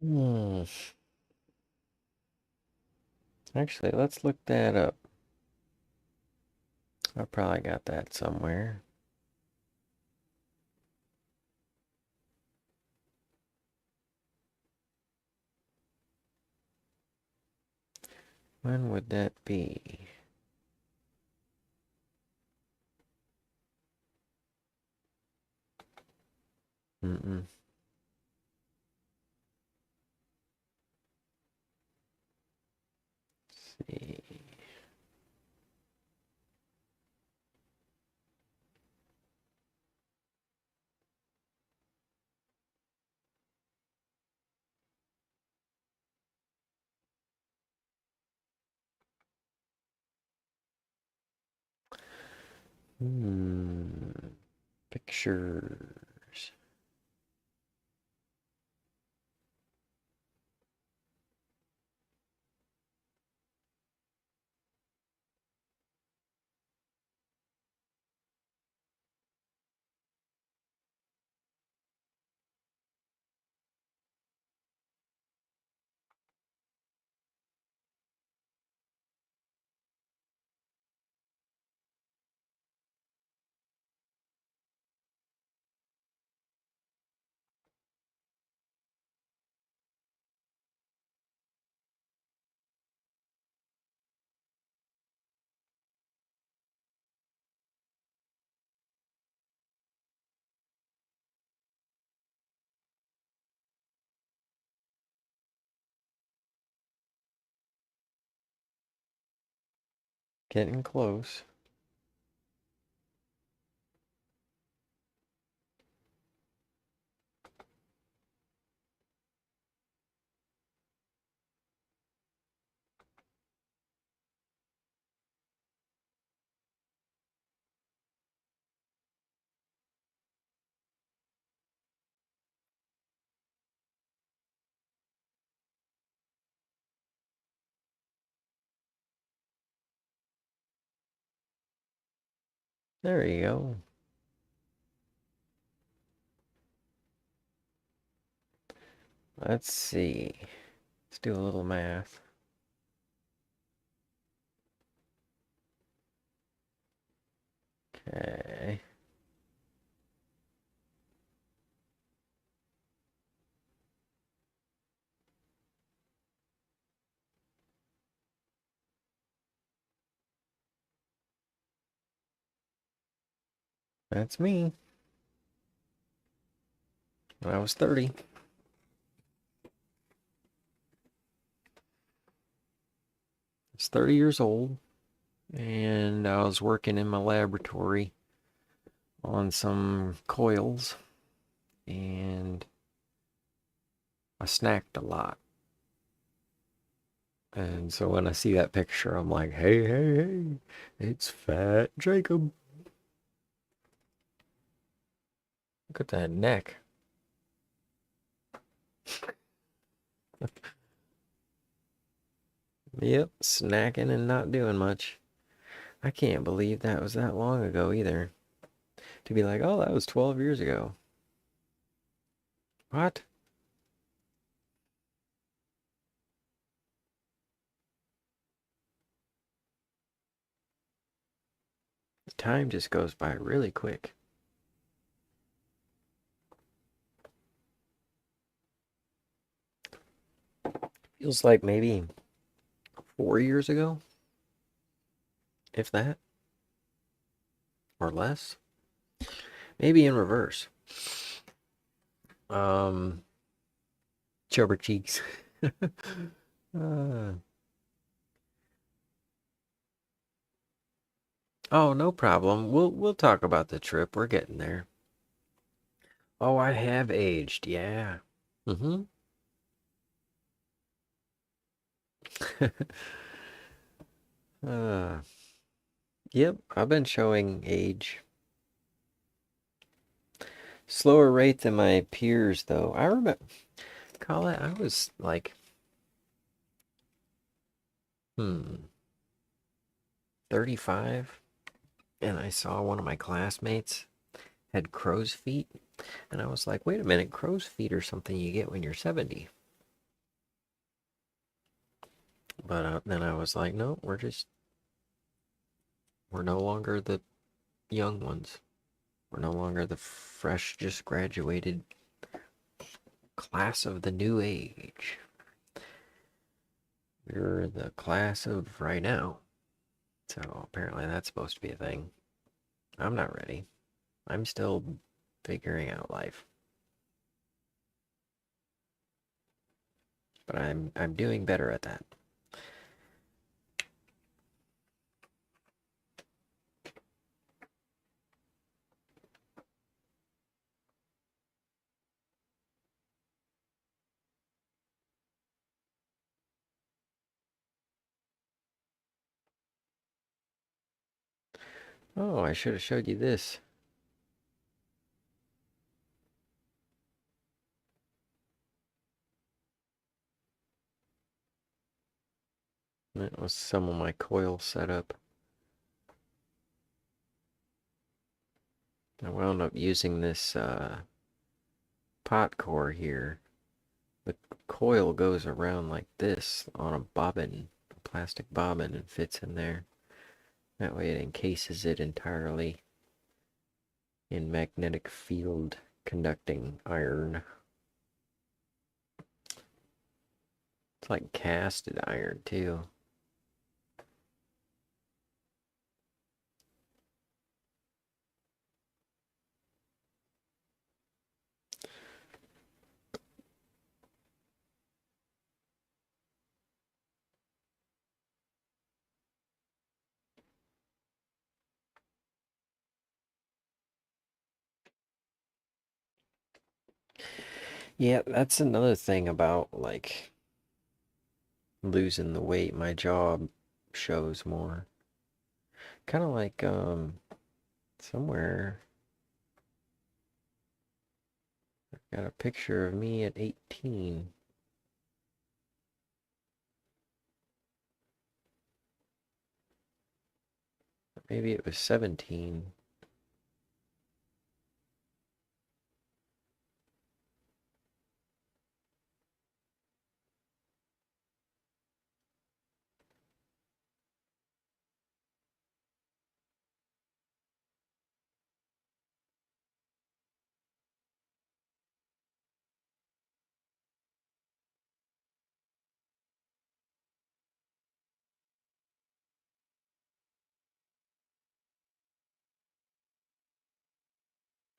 Hmm. Actually, let's look that up. I probably got that somewhere. When would that be? Mm-mm. Let's see. Hmm. Pictures. Getting close. There you go. Let's see. Let's do a little math. Okay. That's me. When I was 30. I was 30 years old, and I was working in my laboratory on some coils, and I snacked a lot. And so when I see that picture, I'm like, hey, hey, hey, it's Fat Jacob. Look at that neck. Yep, snacking and not doing much. I can't believe that was that long ago either. To be like, oh, that was 12 years ago. What? The time just goes by really quick. Feels like maybe 4 years ago, if that, or less. Maybe in reverse. Um, Chubber cheeks. uh, oh, no problem. We'll talk about the trip. We're getting there. Oh, I have aged. Yeah. Mm-hmm. uh, yep. I've been showing age. Slower rate than my peers, though. I remember, Colette, I was like, 35, and I saw one of my classmates had crow's feet, and I was like, wait a minute, crow's feet are something you get when you're 70. But then I was like, no, we're no longer the young ones. We're no longer the fresh, just graduated class of the new age. We're the class of right now. So apparently that's supposed to be a thing. I'm not ready. I'm still figuring out life. But I'm doing better at that. Oh, I should have showed you this. That was some of my coil setup. I wound up using this pot core here. The coil goes around like this on a bobbin, a plastic bobbin, and fits in there. That way it encases it entirely in magnetic field conducting iron. It's like casted iron too. Yeah, that's another thing about like losing the weight. My job shows more. Kind of like somewhere I got a picture of me at 18. Maybe it was 17.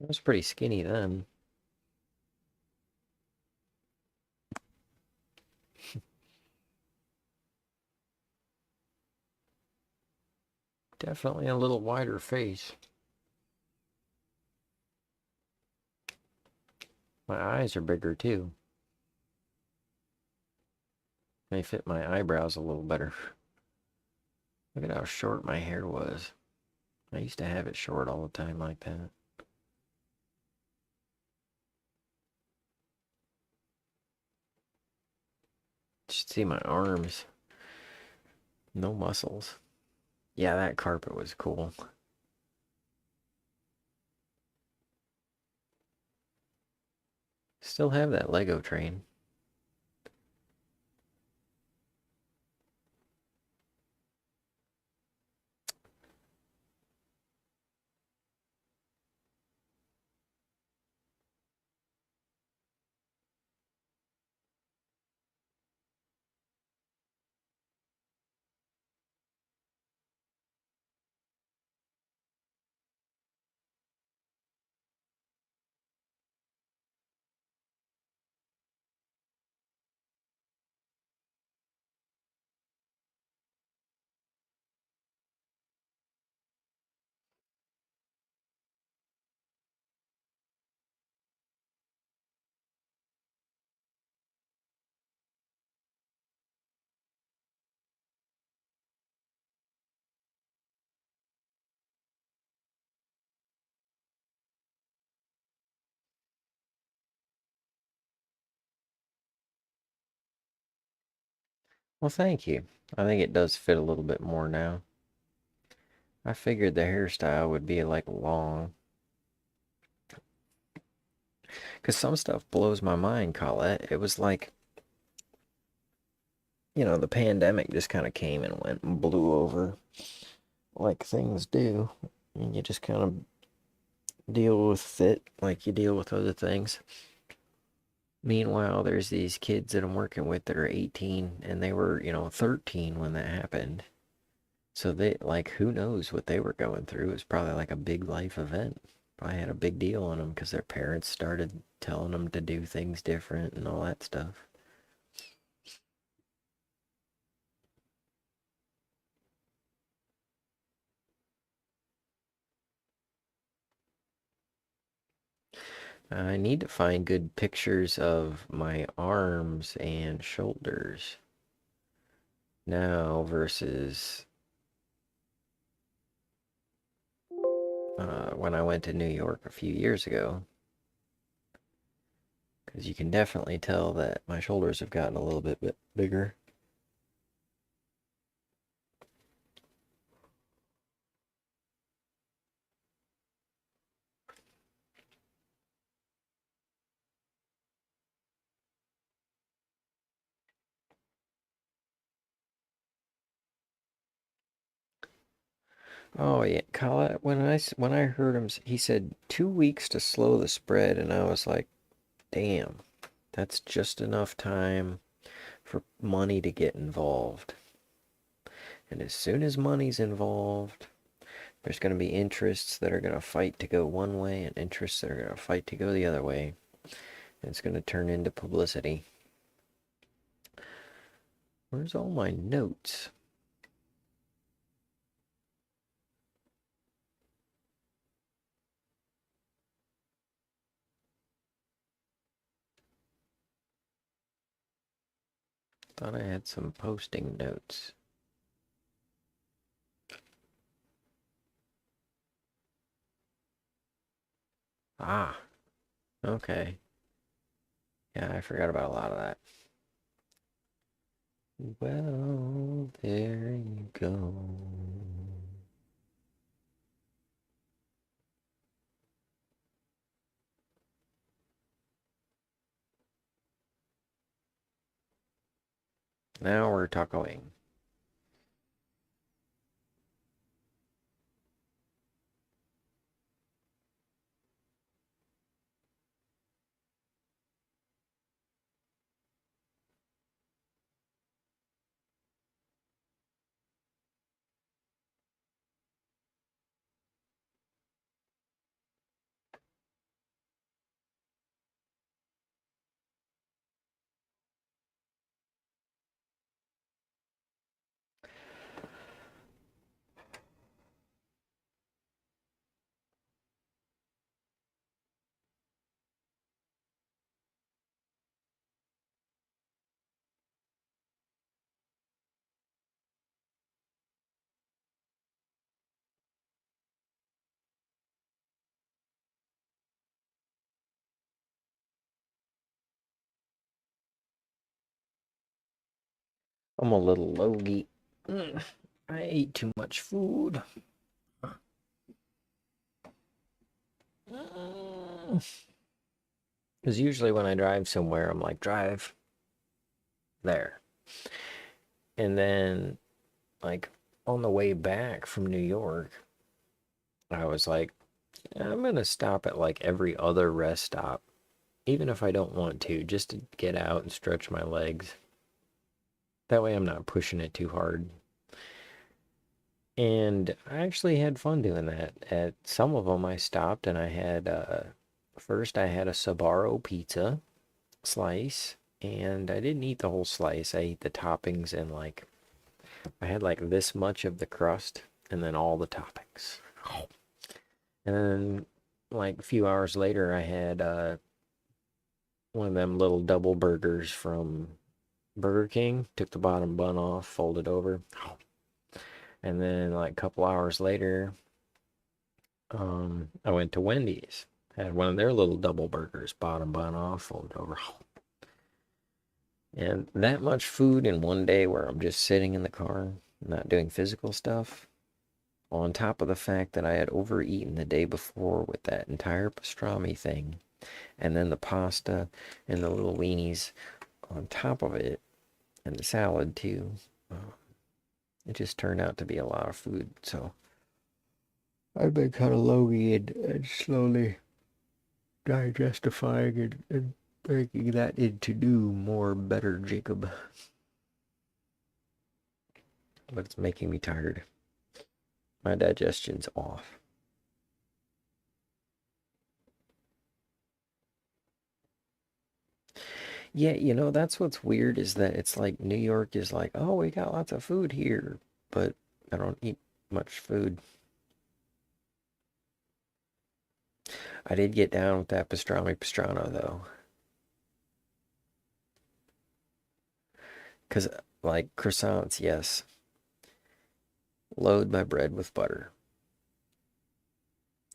I was pretty skinny then. Definitely a little wider face. My eyes are bigger too. They fit my eyebrows a little better. Look at how short my hair was. I used to have it short all the time like that. You should see my arms. No muscles. Yeah, that carpet was cool. Still have that Lego train. Well, thank you. I think it does fit a little bit more now. I figured the hairstyle would be like long. Because some stuff blows my mind, Colette. It was like, the pandemic just kind of came and went and blew over like things do. And you just kind of deal with it like you deal with other things. Meanwhile, there's these kids that I'm working with that are 18 and they were, 13 when that happened. So they, like, who knows what they were going through. It was probably like a big life event. Probably had a big deal on them because their parents started telling them to do things different and all that stuff. I need to find good pictures of my arms and shoulders now versus when I went to New York a few years ago. Because you can definitely tell that my shoulders have gotten a little bit bigger. Oh yeah, Colette. When I heard him, he said 2 weeks to slow the spread, and I was like, damn, that's just enough time for money to get involved. And as soon as money's involved, there's going to be interests that are going to fight to go one way, and interests that are going to fight to go the other way. And it's going to turn into publicity. Where's all my notes? Thought I had some posting notes. Ah, okay. Yeah, I forgot about a lot of that. Well, there you go. Now we're talking. I'm a little logy. I ate too much food. Because usually when I drive somewhere, I'm like, drive there. And then, like, on the way back from New York, I was like, I'm going to stop at like every other rest stop, even if I don't want to, just to get out and stretch my legs. That way I'm not pushing it too hard. And I actually had fun doing that. At some of them, I stopped and I had, first I had a Sbarro pizza slice, and I didn't eat the whole slice. I ate the toppings and like, I had like this much of the crust and then all the toppings. And then like a few hours later, I had one of them little double burgers from Burger King. Took the bottom bun off, folded over. And then like a couple hours later, I went to Wendy's. Had one of their little double burgers, bottom bun off, folded over. And that much food in one day where I'm just sitting in the car, not doing physical stuff, on top of the fact that I had overeaten the day before with that entire pastrami thing, and then the pasta and the little weenies on top of it, and the salad too. It just turned out to be a lot of food, so I've been kind of logy and slowly digestifying and breaking that into new, more better Jacob. But it's making me tired. My digestion's off. Yeah, that's what's weird is that it's like New York is like, oh, we got lots of food here, but I don't eat much food. I did get down with that pastrami pastrano though, because like croissants, yes, load my bread with butter.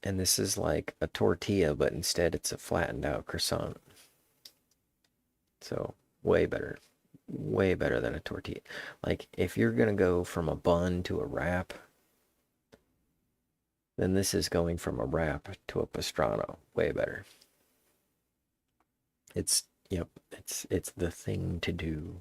And this is like a tortilla, but instead it's a flattened out croissant. So way better than a tortilla. Like if you're gonna go from a bun to a wrap, then this is going from a wrap to a pastrano. Way better. It's yep, it's the thing to do.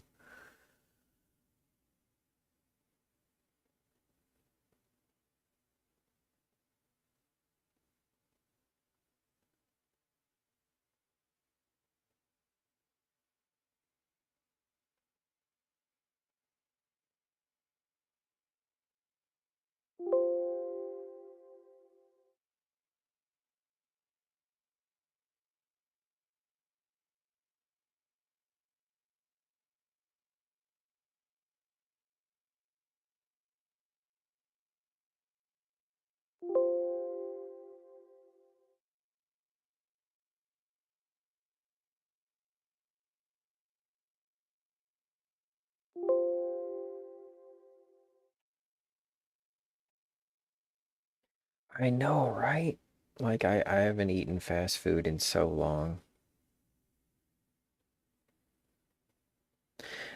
I know, right? Like I haven't eaten fast food in so long.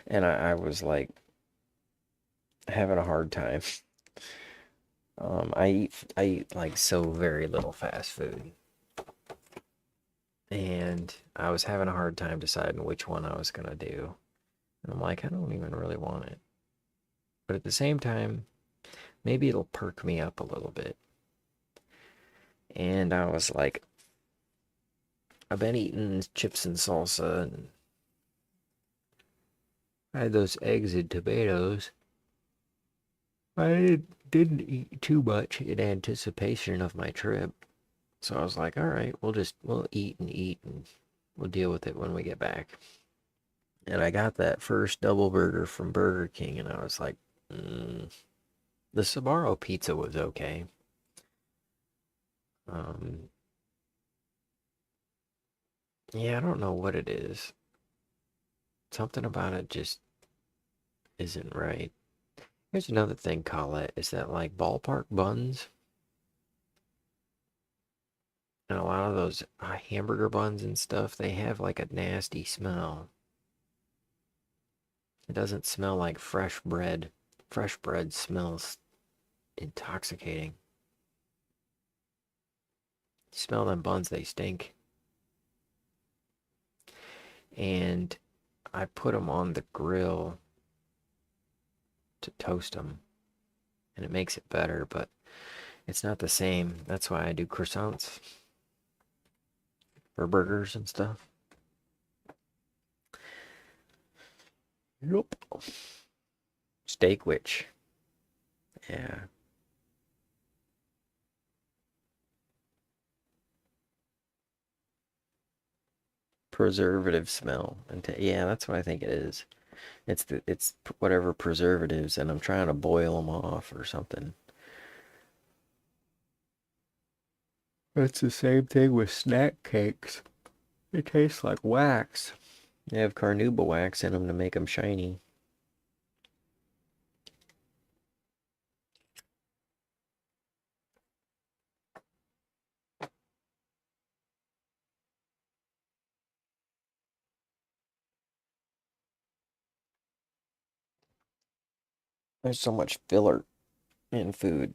And I was like having a hard time. I eat like so very little fast food. And I was having a hard time deciding which one I was gonna do. And I'm like, I don't even really want it. But at the same time, maybe it'll perk me up a little bit. And I was like, I've been eating chips and salsa, and I had those eggs and tomatoes. I didn't eat too much in anticipation of my trip. So I was like, all right, we'll eat and we'll deal with it when we get back. And I got that first double burger from Burger King, and I was like, the Sbarro pizza was okay. Um, yeah, I don't know what it is. Something about it just isn't right. Here's another thing, Colette, is that like ballpark buns and a lot of those hamburger buns and stuff, they have like a nasty smell. It doesn't smell like fresh bread. Fresh bread smells intoxicating. You smell them buns, they stink. And I put them on the grill to toast them, and it makes it better, but it's not the same. That's why I do croissants for burgers and stuff. Nope. Steak witch. Yeah. Preservative smell. And yeah, that's what I think it is. It's whatever preservatives, and I'm trying to boil them off or something. It's the same thing with snack cakes. It tastes like wax. They have carnauba wax in them to make them shiny. There's so much filler in food.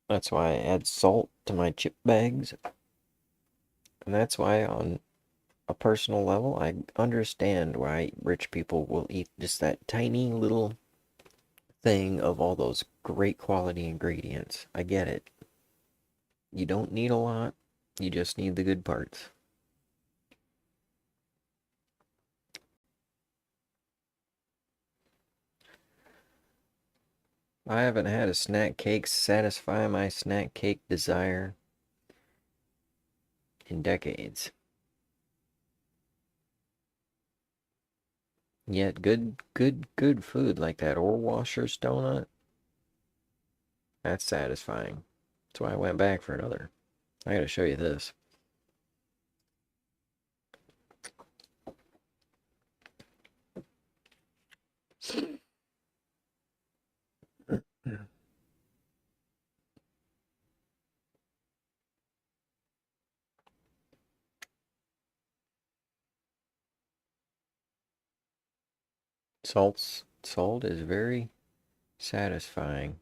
That's why I add salt to my chip bags. And that's why on a personal level, I understand why rich people will eat just that tiny little thing of all those great quality ingredients. I get it. You don't need a lot, you just need the good parts. I haven't had a snack cake satisfy my snack cake desire in decades. Yet good food like that Ohrwasser's donut, that's satisfying. That's why I went back for another. I gotta show you this. Salt is very satisfying.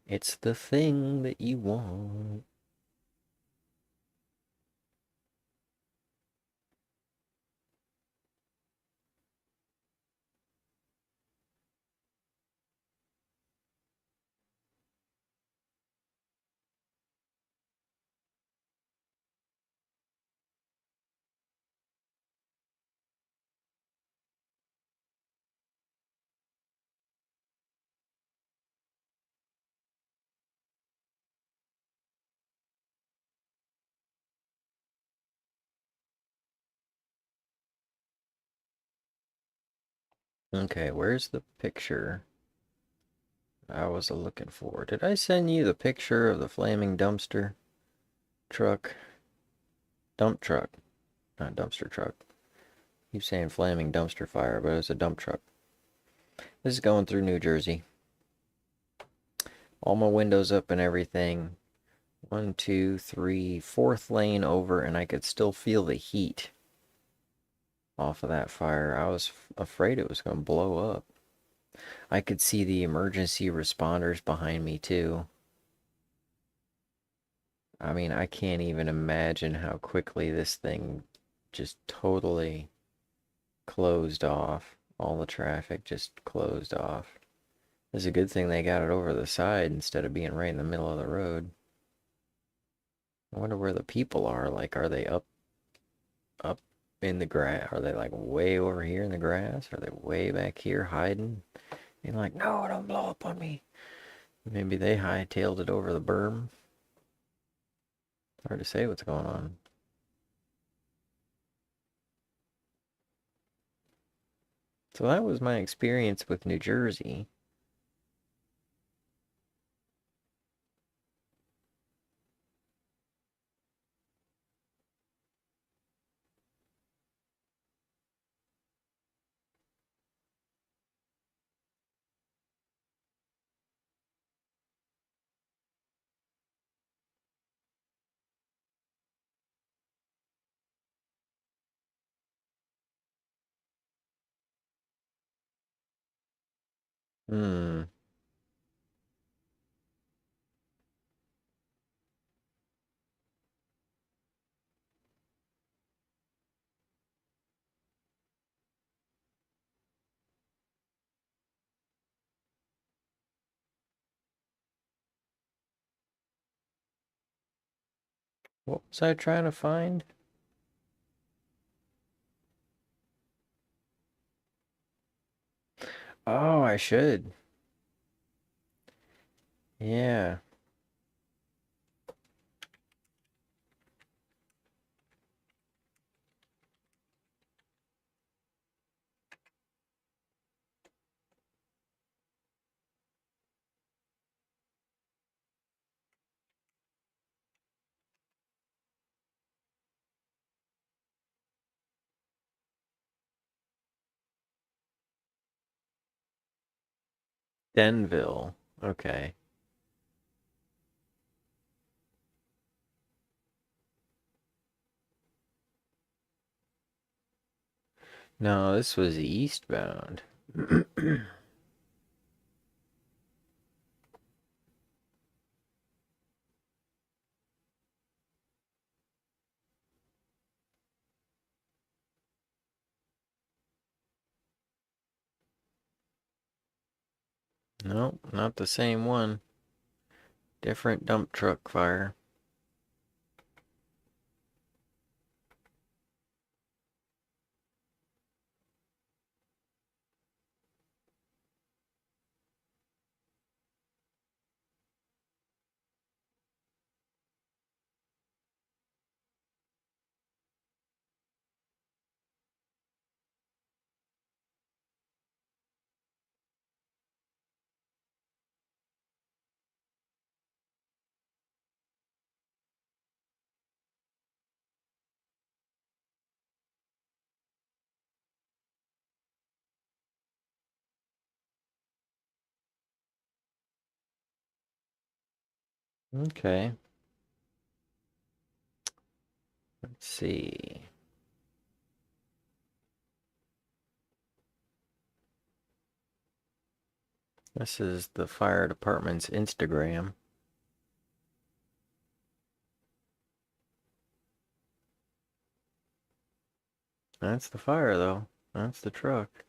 It's the thing that you want. Okay, where's the picture I was looking for? Did I send you the picture of the flaming dumpster truck? Dump truck, not dumpster truck. Keep saying flaming dumpster fire, but it's a dump truck. This is going through New Jersey. All my windows up and everything. 1, 2, 3, fourth lane over, and I could still feel the heat off of that fire. I was afraid it was going to blow up. I could see the emergency responders behind me too. I mean, I can't even imagine how quickly this thing just totally closed off. All the traffic just closed off. It's a good thing they got it over the side instead of being right in the middle of the road. I wonder where the people are. Like, are they up in the grass? Are they like way over here in the grass? Are they way back here hiding? And like, no, don't blow up on me. Maybe they hightailed it over the berm. Hard to say what's going on. So that was my experience with New Jersey. Hmm. What was I trying to find? Oh, I should. Yeah. Denville. Okay. No, this was eastbound. Nope, not the same one. Different dump truck fire. Okay. Let's see. This is the fire department's Instagram. That's the fire, though. That's the truck.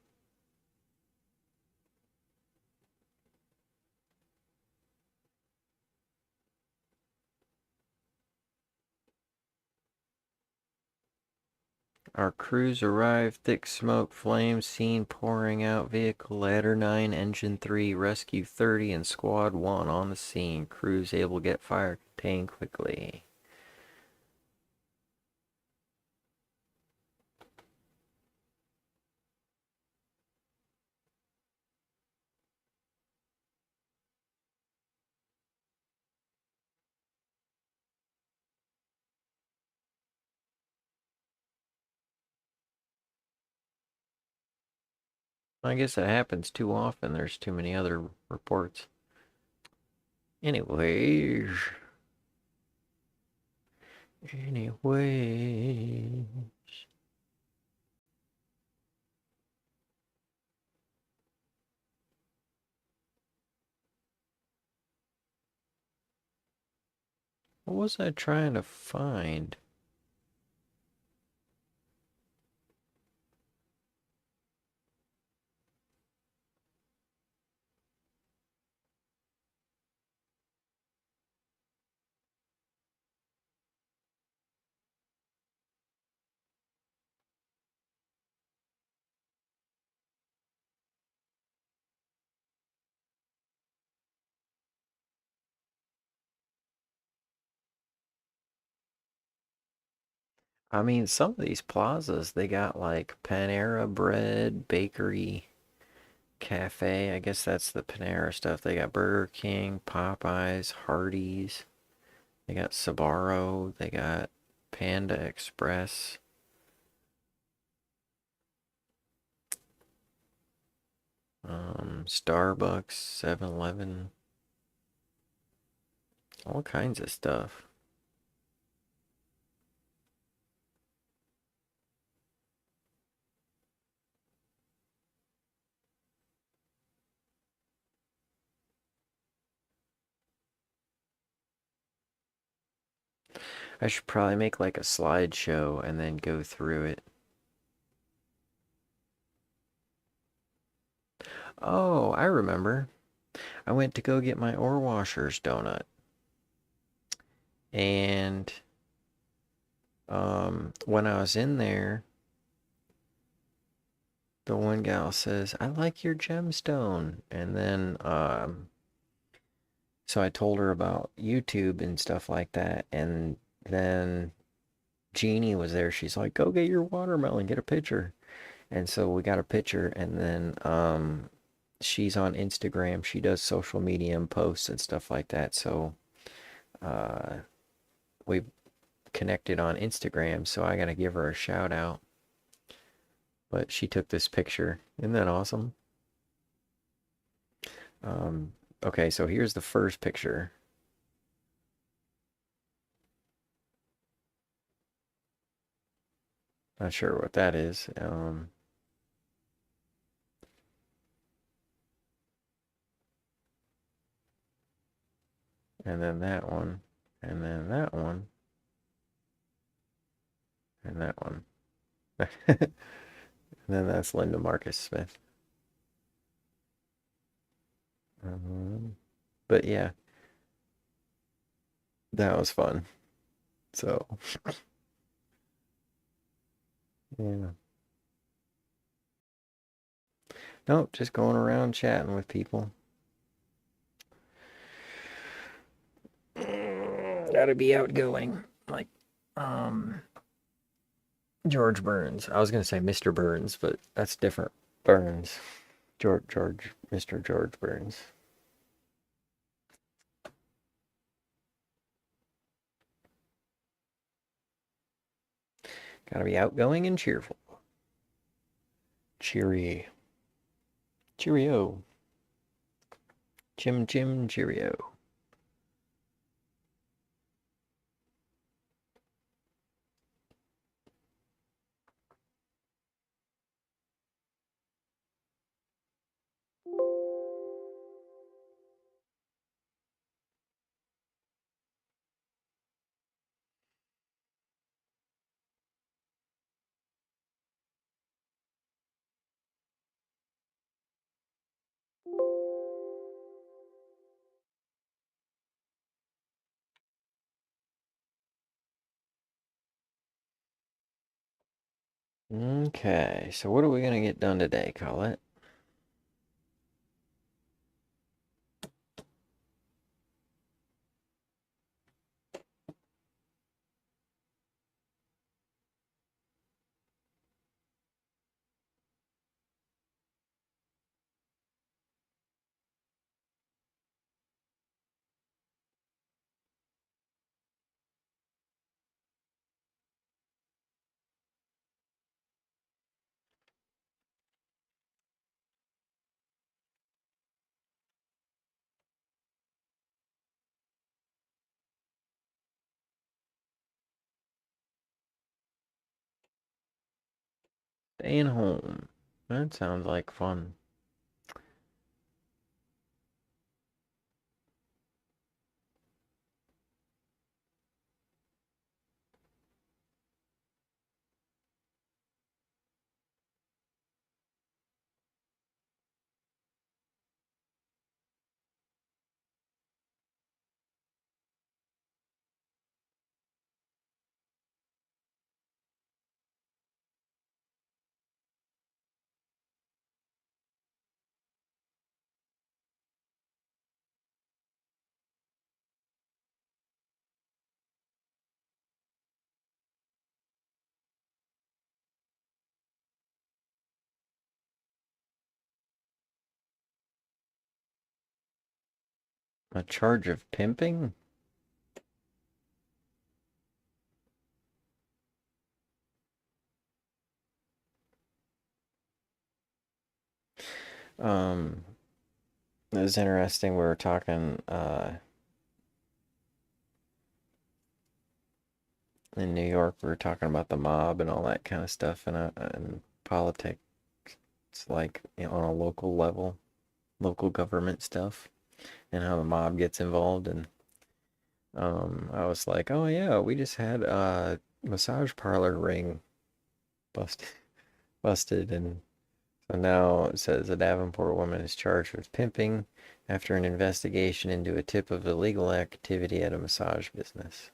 Our crews arrived, thick smoke, flames, scene pouring out, vehicle ladder 9, engine 3, rescue 30, and squad 1 on the scene. Crews able to get fire contained quickly. I guess that happens too often. There's too many other reports. Anyways. Anyways. What was I trying to find? I mean, some of these plazas, they got like Panera Bread, Bakery, Cafe. I guess that's the Panera stuff. They got Burger King, Popeyes, Hardee's. They got Sbarro. They got Panda Express. Starbucks, 7-Eleven. All kinds of stuff. I should probably make like a slideshow and then go through it. Oh, I remember. I went to go get my ore washer's donut. And when I was in there, the one gal says, "I like your gemstone." And then so I told her about YouTube and stuff like that. And then Jeannie was there. She's like, "Go get your watermelon, get a picture." And so we got a picture, and then she's on Instagram. She does social media and posts and stuff like that. So uh, we connected on Instagram. So I gotta give her a shout out. But she took this picture. Isn't that awesome? Um, okay, so here's the first picture. Not sure what that is. And then that one, and then that one, and that one. And then that's Linda Marcus Smith. But yeah, that was fun. So, yeah. Nope, just going around chatting with people. Gotta be outgoing. Like, um, George Burns. I was gonna say Mr. Burns, but that's different. Burns. Mr. George Burns. Gotta be outgoing and cheerful. Cheery. Cheerio. Chim chim cheerio. Okay, so what are we gonna get done today, Colette? Staying home. That sounds like fun. A charge of pimping? Um, it was interesting. We were talking in New York. We were talking about the mob and all that kind of stuff, and politics, like on a local level, local government stuff, and how the mob gets involved. And I was like, oh yeah, we just had a massage parlor ring busted, busted, and so now it says a Davenport woman is charged with pimping after an investigation into a tip of illegal activity at a massage business.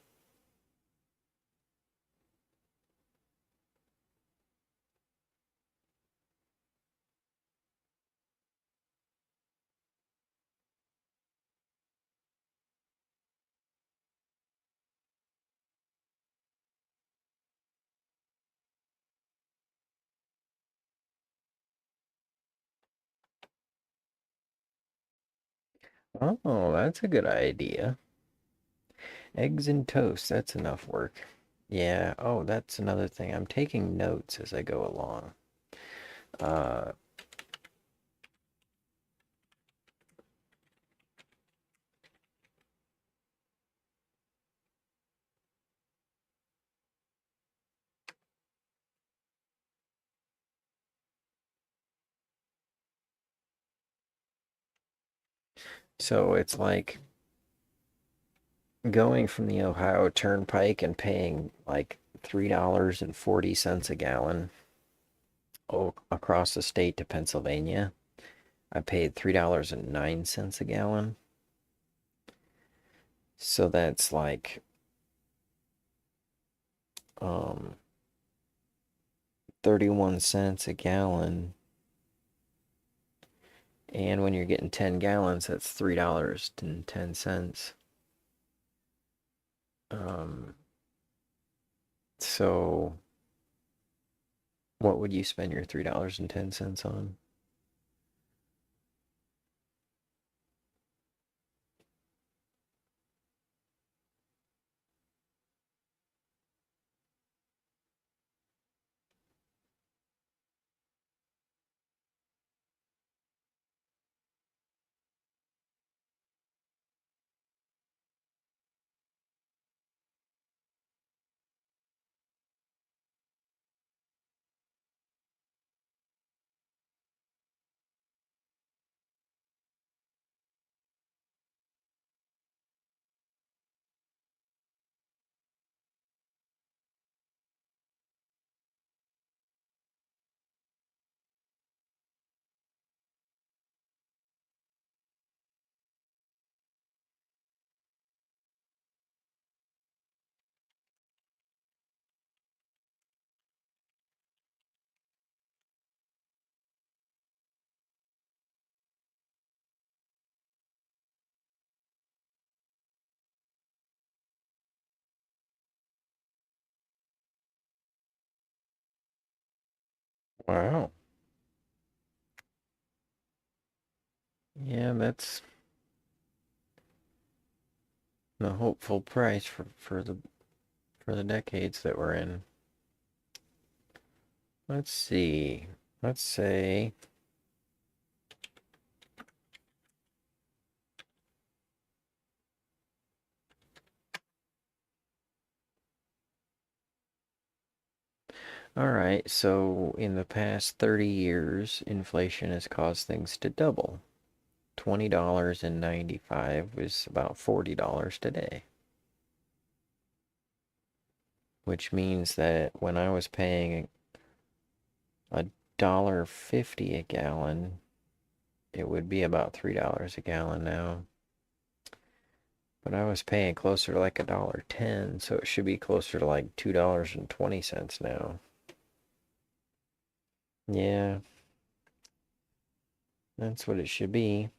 Oh, that's a good idea. Eggs and toast, that's enough work. Yeah, oh, that's another thing. I'm taking notes as I go along. Uh, so it's like going from the Ohio Turnpike and paying like $3.40 a gallon across the state to Pennsylvania. I paid $3.09 a gallon. So that's like 31 cents a gallon. And when you're getting 10 gallons, that's $3.10. So what would you spend your $3.10 on? Wow. Yeah, that's the hopeful price for the decades that we're in. Let's see. Let's say all right, so in the past 30 years, inflation has caused things to double. $20.95 was about $40 today. Which means that when I was paying $1.50 a gallon, it would be about $3 a gallon now. But I was paying closer to like $1.10, so it should be closer to like $2.20 now. Yeah, that's what it should be.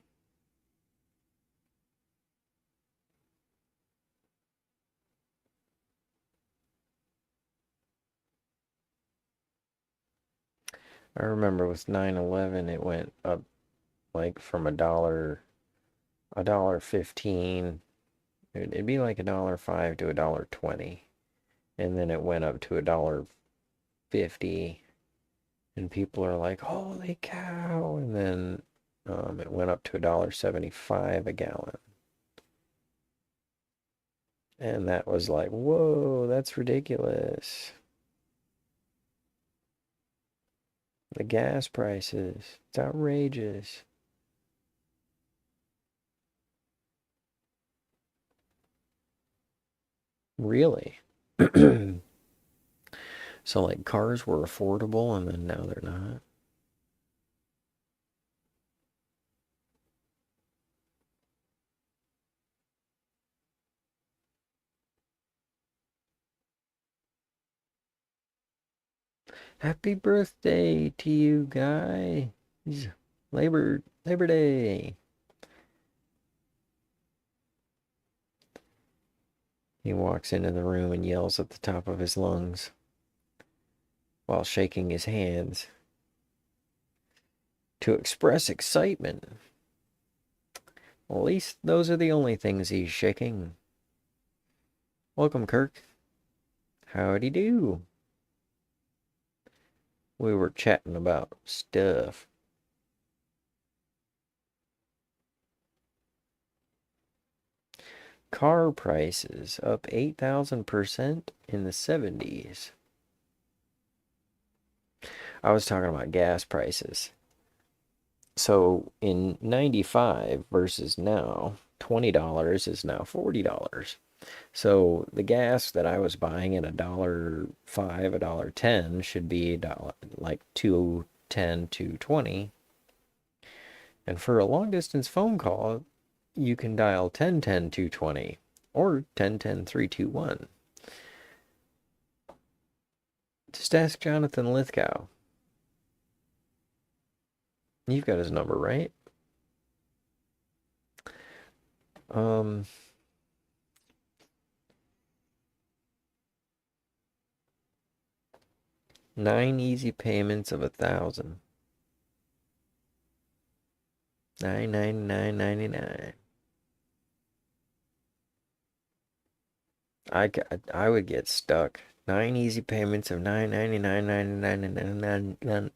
I remember with 9/11, it went up like from a dollar 15. It'd be like $1.05 to $1.20, and then it went up to $1.50, and people are like, "Holy cow!" And then it went up to $1.75 a gallon, and that was like, "Whoa, that's ridiculous." The gas prices, it's outrageous. Really? So like cars were affordable and then now they're not. Happy birthday to you, guy. It's Labor Day. He walks into the room and yells at the top of his lungs while shaking his hands to express excitement. Well, at least those are the only things he's shaking. Welcome, Kirk. Howdy do. We were chatting about stuff. Car prices up 8,000% in the 70s. I was talking about gas prices. So in 95 versus now, $20 is now $40. So the gas that I was buying at $1.05, $1.10 should be like $2.10, $2.20. And for a long distance phone call, you can dial 1010 220 or 1010 321. Just ask Jonathan Lithgow. You've got his number, right? Um, 9 easy payments of 1,000. 999.99. I would get stuck. 9 easy payments of 999.99.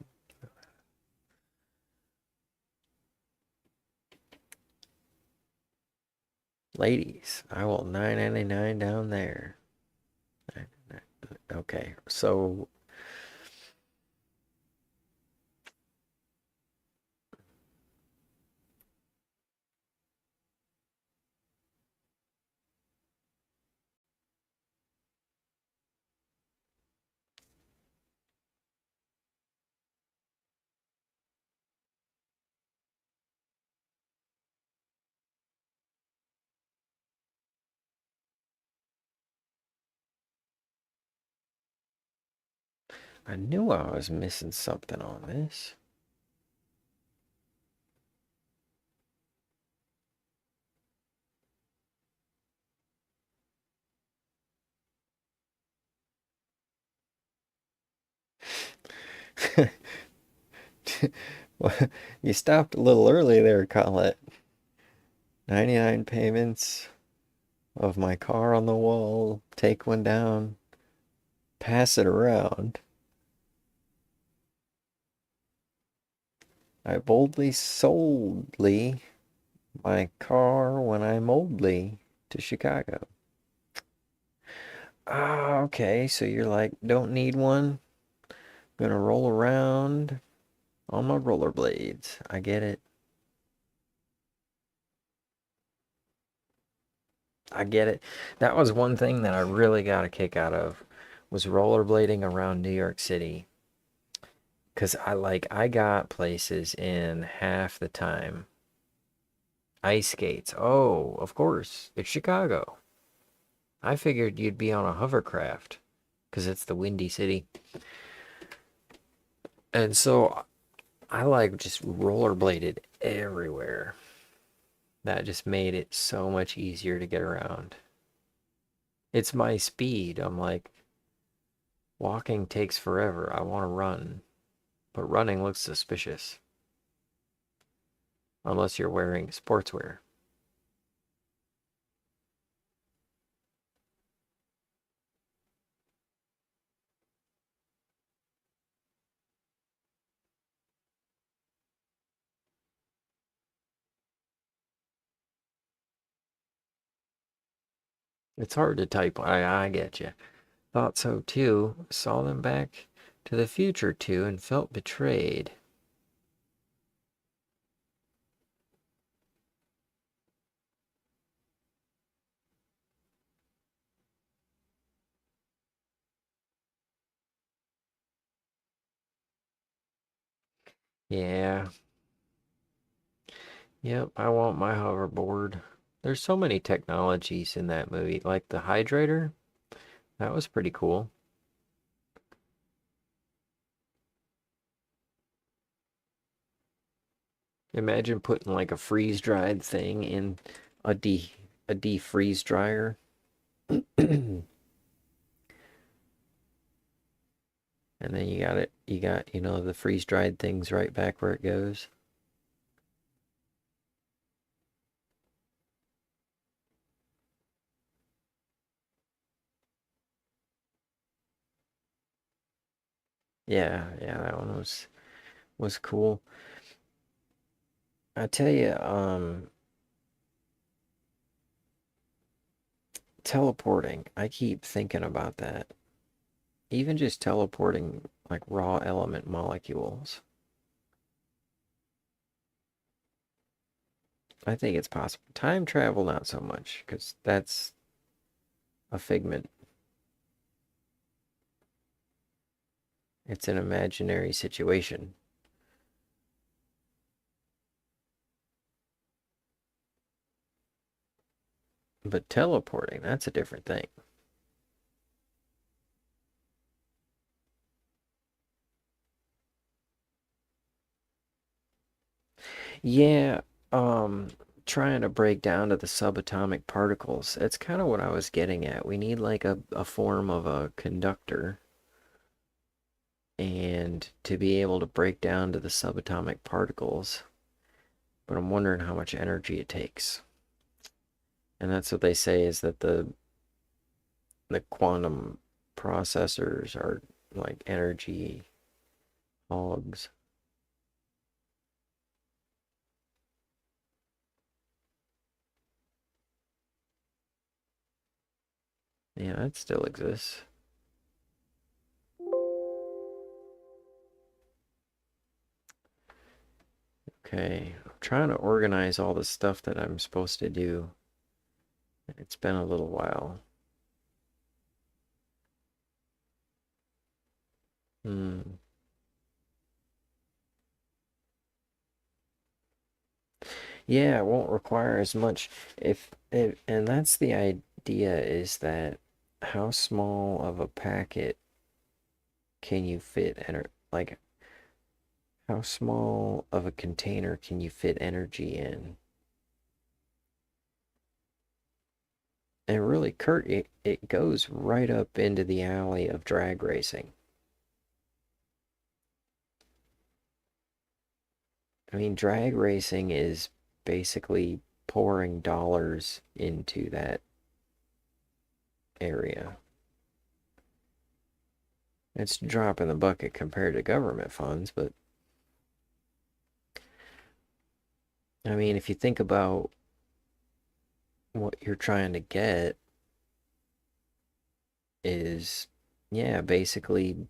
Ladies, I will 999 down there. Okay, so I knew I was missing something on this. You stopped a little early there, Colette. 99 payments of my car on the wall. Take one down. Pass it around. I boldly soldly my car when I'm oldly to Chicago. Ah, okay, so you're like, don't need one. Gonna roll around on my rollerblades. I get it. I get it. That was one thing that I really got a kick out of was rollerblading around New York City. 'Cause I got places in half the time. Ice skates. Oh, of course. It's Chicago. I figured you'd be on a hovercraft because it's the Windy City. And so I just rollerbladed everywhere. That just made it so much easier to get around. It's my speed. I'm like, walking takes forever. I want to run, but running looks suspicious unless you're wearing sportswear. It's hard to type. I get you. Thought so too. Saw them back to the future too and felt betrayed. Yeah. Yep, I want my hoverboard. There's so many technologies in that movie, like the hydrator. That was pretty cool. Imagine putting like a freeze-dried thing in a de a defreeze dryer. And then you got it. You got, the freeze-dried things right back where it goes. Yeah, that one was cool. I tell you, teleporting. I keep thinking about that. Even just teleporting like raw element molecules. I think it's possible. Time travel, not so much, because that's a figment. It's an imaginary situation. But teleporting, that's a different thing. Yeah, um, trying to break down to the subatomic particles. It's kind of what I was getting at. We need like a form of a conductor, and to be able to break down to the subatomic particles. But I'm wondering how much energy it takes. And that's what they say is that the quantum processors are like energy hogs. Yeah, that still exists. Okay, I'm trying to organize all the stuff that I'm supposed to do. It's been a little while. Hmm. Yeah, it won't require as much if it, and that's the idea is that how small of a packet can you fit like how small of a container can you fit energy in? And really, Kurt, it goes right up into the alley of drag racing. I mean, drag racing is basically pouring dollars into that area. It's a drop in the bucket compared to government funds, but I mean, if you think about what you're trying to get is, yeah, basically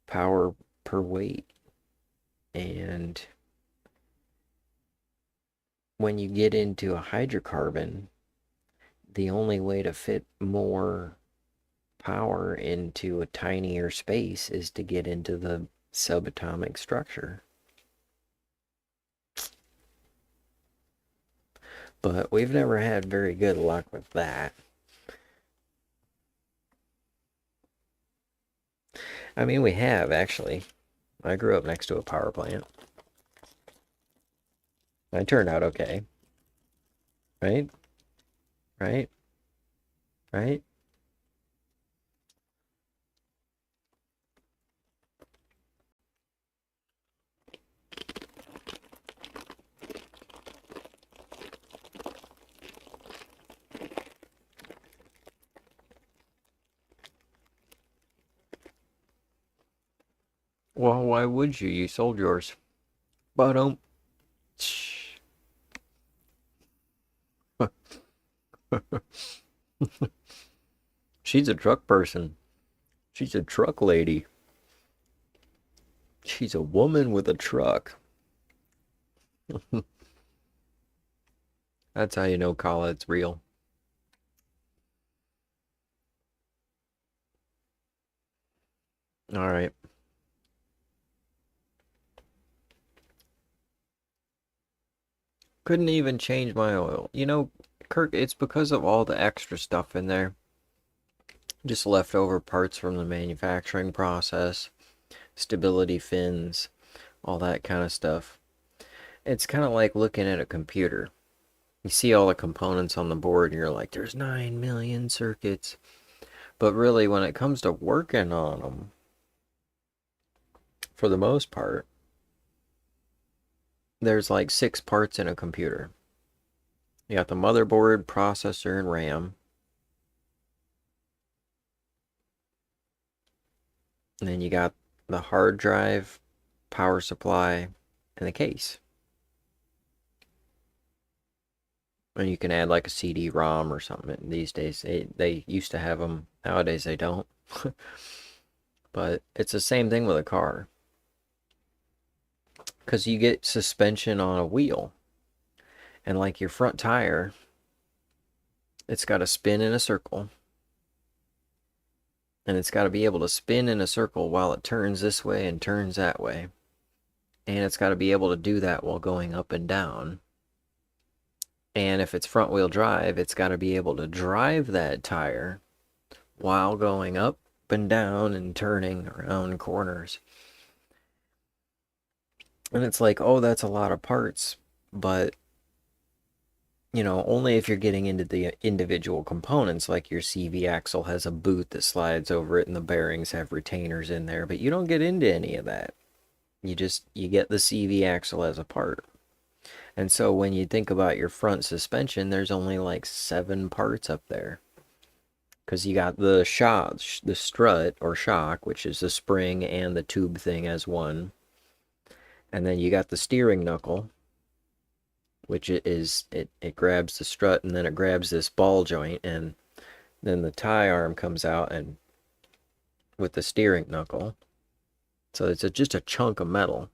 power per weight. And when you get into a hydrocarbon, the only way to fit more power into a tinier space is to get into the subatomic structure. But we've never had very good luck with that. I mean, we have actually. I grew up next to a power plant. I turned out okay. Right? Right? Right? Well, why would you? You sold yours. But she's a truck person. She's a truck lady. She's a woman with a truck. That's how you know Colette's real. All right. Couldn't even change my oil. You know, Kirk, it's because of all the extra stuff in there. Just leftover parts from the manufacturing process, stability fins, all that kind of stuff. It's kind of like looking at a computer. You see all the components on the board and you're like, there's 9 million circuits. But really, when it comes to working on them, for the most part, there's like 6 parts in a computer. You got the motherboard, processor, and RAM. And then you got the hard drive, power supply, and the case. And you can add like a CD-ROM or something. These days, they used to have them. Nowadays, they don't. But it's the same thing with a car. Because you get suspension on a wheel. And like your front tire, it's got to spin in a circle. And it's got to be able to spin in a circle while it turns this way and turns that way. And it's got to be able to do that while going up and down. And if it's front wheel drive, it's got to be able to drive that tire while going up and down and turning around corners. And it's like, oh, that's a lot of parts, but only if you're getting into the individual components, like your CV axle has a boot that slides over it and the bearings have retainers in there, but you don't get into any of that. You get the CV axle as a part. And so when you think about your front suspension, there's only like 7 parts up there. Because you got the strut or shock, which is the spring and the tube thing as one. And then you got the steering knuckle, which it grabs the strut and then it grabs this ball joint, and then the tie arm comes out and with the steering knuckle. So it's just a chunk of metal.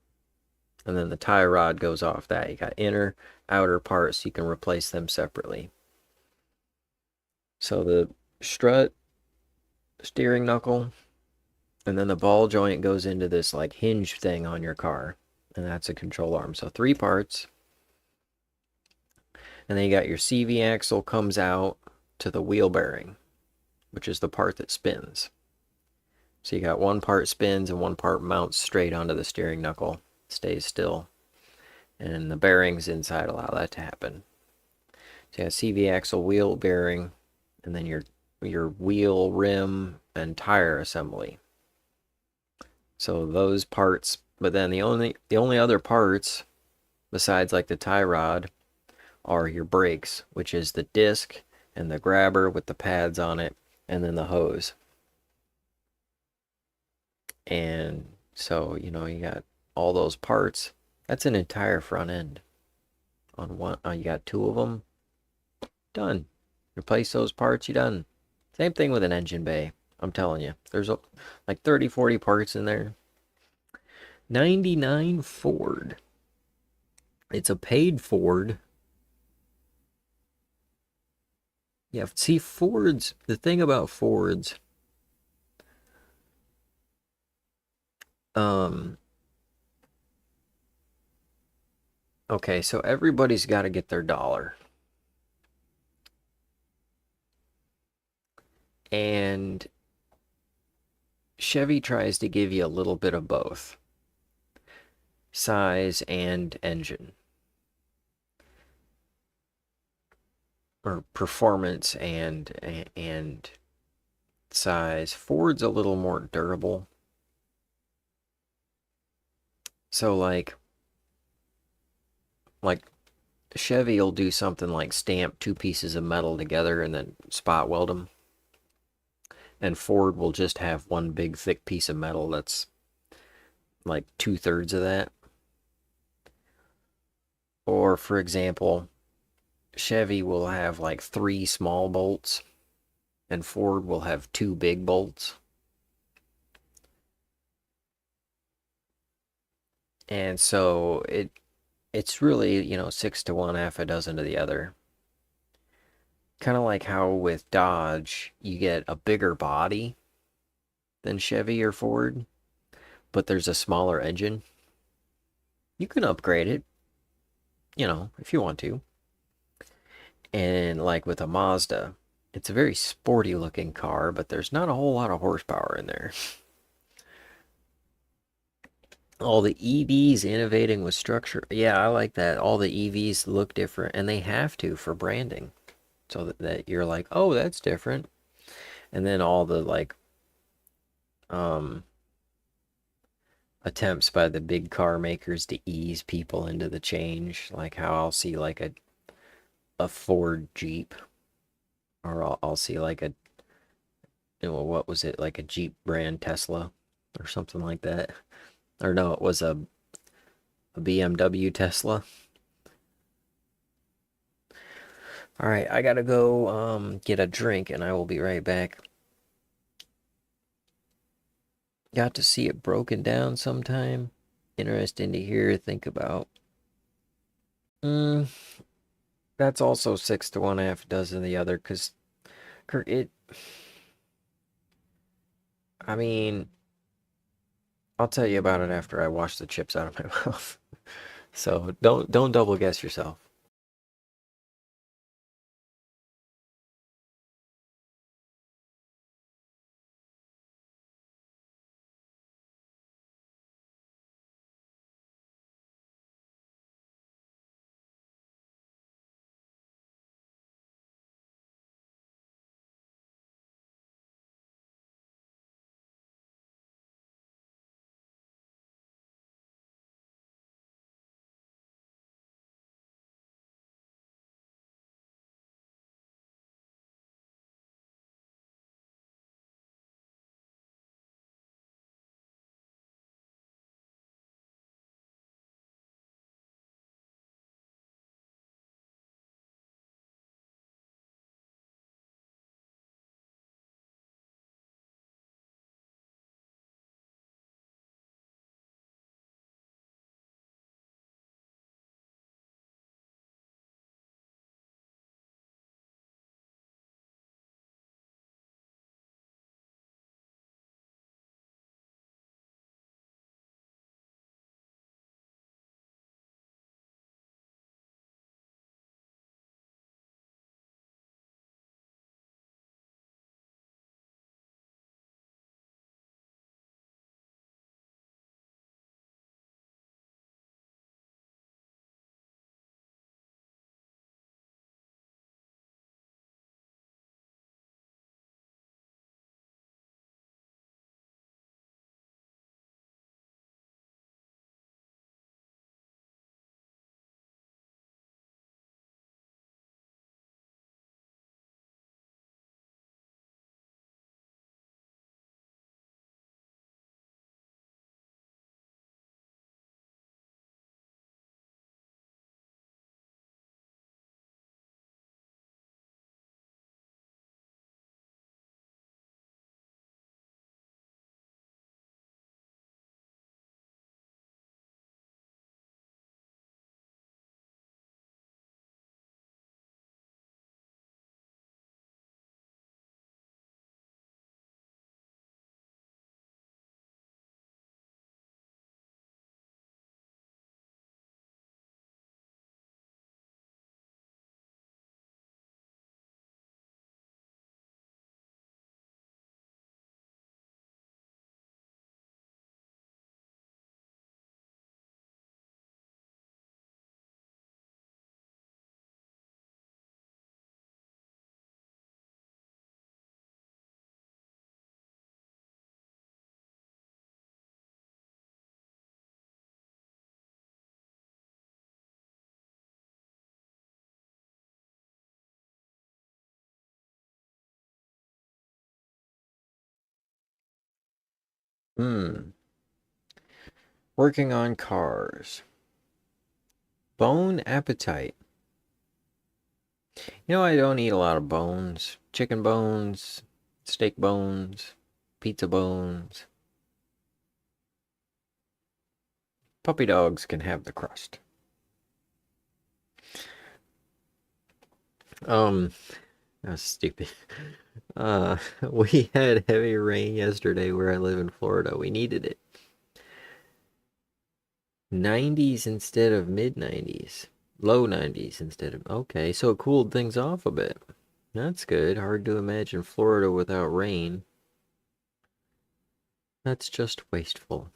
And then the tie rod goes off that. You got inner, outer parts. You can replace them separately. So the strut, steering knuckle, and then the ball joint goes into this like hinge thing on your car. And that's a control arm. So 3 parts. And then you got your CV axle comes out to the wheel bearing, which is the part that spins. So you got 1 part spins and 1 part mounts straight onto the steering knuckle, stays still. And the bearings inside allow that to happen. So you got CV axle, wheel bearing, and then your wheel, rim, and tire assembly. So those parts, but then the only other parts besides like the tie rod are your brakes, which is the disc and the grabber with the pads on it, and then the hose. And so, you got all those parts. That's an entire front end on one. You got 2 of them. Done. Replace those parts, you done. Same thing with an engine bay. I'm telling you. There's like 30, 40 parts in there. 99 Ford. It's a paid Ford. Yeah, see, the thing about Fords, okay, so everybody's got to get their dollar. And Chevy tries to give you a little bit of both. Size and engine. Or performance and size. Ford's a little more durable. So like Chevy will do something like stamp 2 pieces of metal together and then spot weld them. And Ford will just have 1 big thick piece of metal that's like 2/3 of that. Or for example, Chevy will have like 3 small bolts and Ford will have 2 big bolts. And so it's really, 6 to 1, half a dozen to the other. Kind of like how with Dodge, you get a bigger body than Chevy or Ford, but there's a smaller engine. You can upgrade it, if you want to. And like with a Mazda, it's a very sporty looking car, but there's not a whole lot of horsepower in there. All the EVs innovating with structure. Yeah, I like that. All the EVs look different, and they have to for branding. So that you're like, oh, that's different. And then all the like attempts by the big car makers to ease people into the change. Like how I'll see like a Ford Jeep, or I'll see like what was it, like a Jeep brand Tesla or something like that. Or no, it was a BMW Tesla. All right, I gotta go get a drink and I will be right back. Got to see it broken down sometime. Interesting to hear, think about. That's also 6 to 1, half a dozen the other, because I mean, I'll tell you about it after I wash the chips out of my mouth. So don't double guess yourself. Hmm. Working on cars. Bone appetite. I don't eat a lot of bones. Chicken bones, steak bones, pizza bones. Puppy dogs can have the crust. Um, that's stupid. We had heavy rain yesterday where I live in Florida. We needed it. 90s instead of mid 90s. Low 90s instead of. Okay, so it cooled things off a bit. That's good. Hard to imagine Florida without rain. That's just wasteful.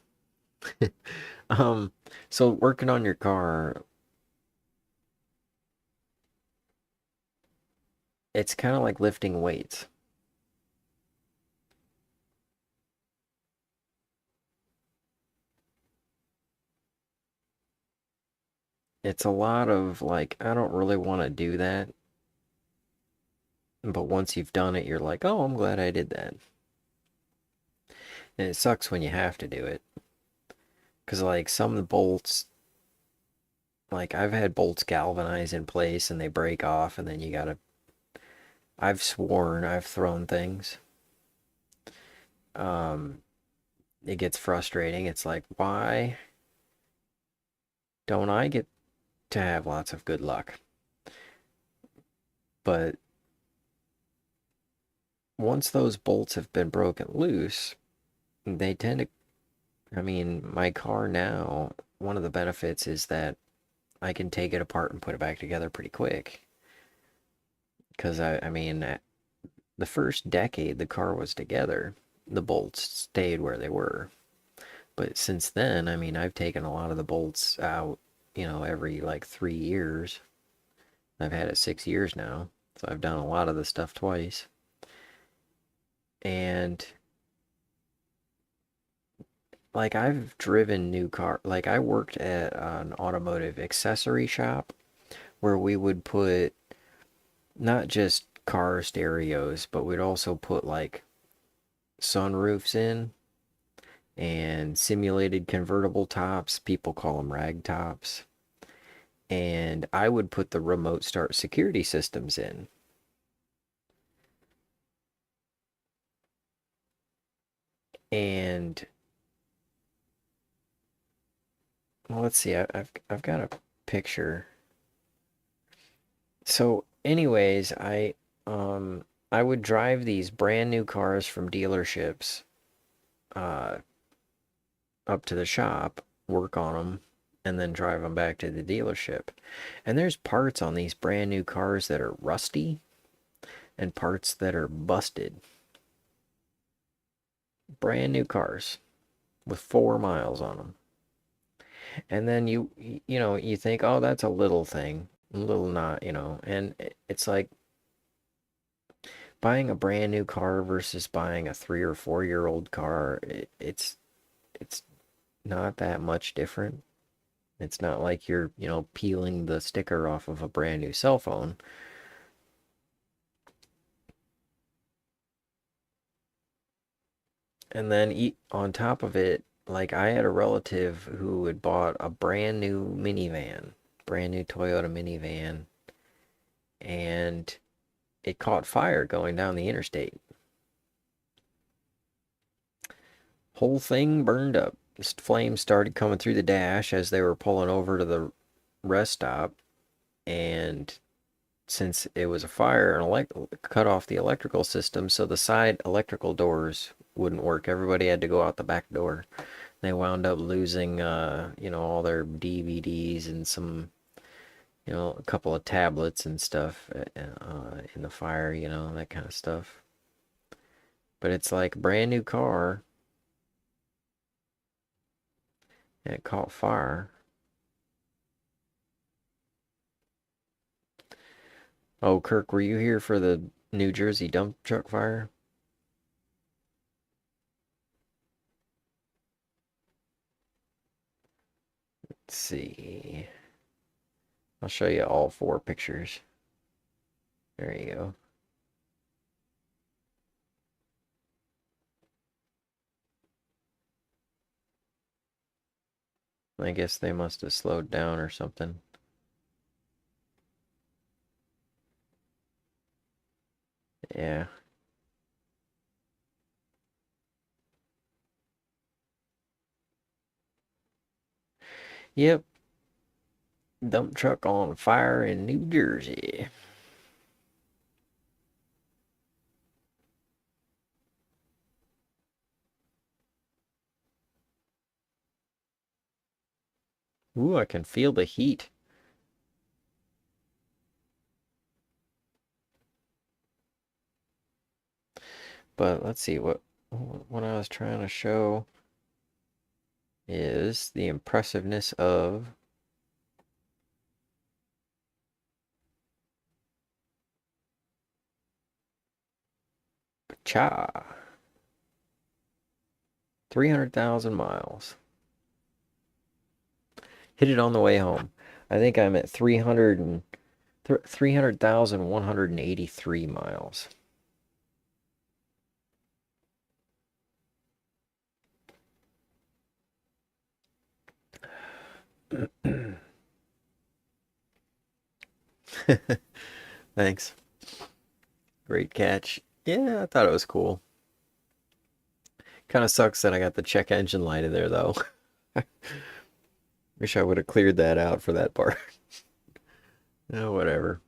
Um, so working on your car, it's kind of like lifting weights. It's a lot of like, I don't really want to do that. But once you've done it, you're like, oh, I'm glad I did that. And it sucks when you have to do it. Because, like, some of the bolts, like, I've had bolts galvanize in place and they break off, and then you gotta. I've sworn I've thrown things. Um, it gets frustrating. It's like, why don't I get to have lots of good luck? But once those bolts have been broken loose, they tend to. I mean, my car now, one of the benefits is that I can take it apart and put it back together pretty quick. Because I mean, the first decade the car was together, the bolts stayed where they were. But since then, I mean, I've taken a lot of the bolts out, every like 3 years. I've had it 6 years now. So I've done a lot of the stuff twice. And like I've driven new car, like I worked at an automotive accessory shop where we would put not just car stereos, but we'd also put like sunroofs in and simulated convertible tops. People call them rag tops. And I would put the remote start security systems in. And well, let's see. I've got a picture. So, anyways, I would drive these brand new cars from dealerships uh up to the shop, work on them, and then drive them back to the dealership. And there's parts on these brand new cars that are rusty and parts that are busted. Brand new cars with 4 miles on them. And then you think, oh, that's a little thing, a little not, and it's like buying a brand new car versus buying a 3 or 4 year old car. It's not that much different. It's not like you're, peeling the sticker off of a brand new cell phone. And then on top of it, like I had a relative who had bought a brand new minivan, brand new Toyota minivan, and it caught fire going down the interstate. Whole thing burned up. Flames started coming through the dash as they were pulling over to the rest stop, and since it was a fire and cut off the electrical system, so the side electrical doors wouldn't work. Everybody had to go out the back door. They wound up losing, all their DVDs and some, a couple of tablets and stuff in the fire, that kind of stuff. But it's like a brand new car and it caught fire. Oh, Kirk, were you here for the New Jersey dump truck fire? Let's see. I'll show you all four pictures. There you go. I guess they must have slowed down or something. Yeah. Yep. Dump truck on fire in New Jersey. Ooh, I can feel the heat. But let's see what I was trying to show is the impressiveness of Cha. 300,000 miles. Hit it on the way home. I think I'm at 300,183 miles. Thanks. Great catch. Yeah, I thought it was cool. Kind of sucks that I got the check engine light in there, though. Wish I would have cleared that out for that part. Oh, whatever.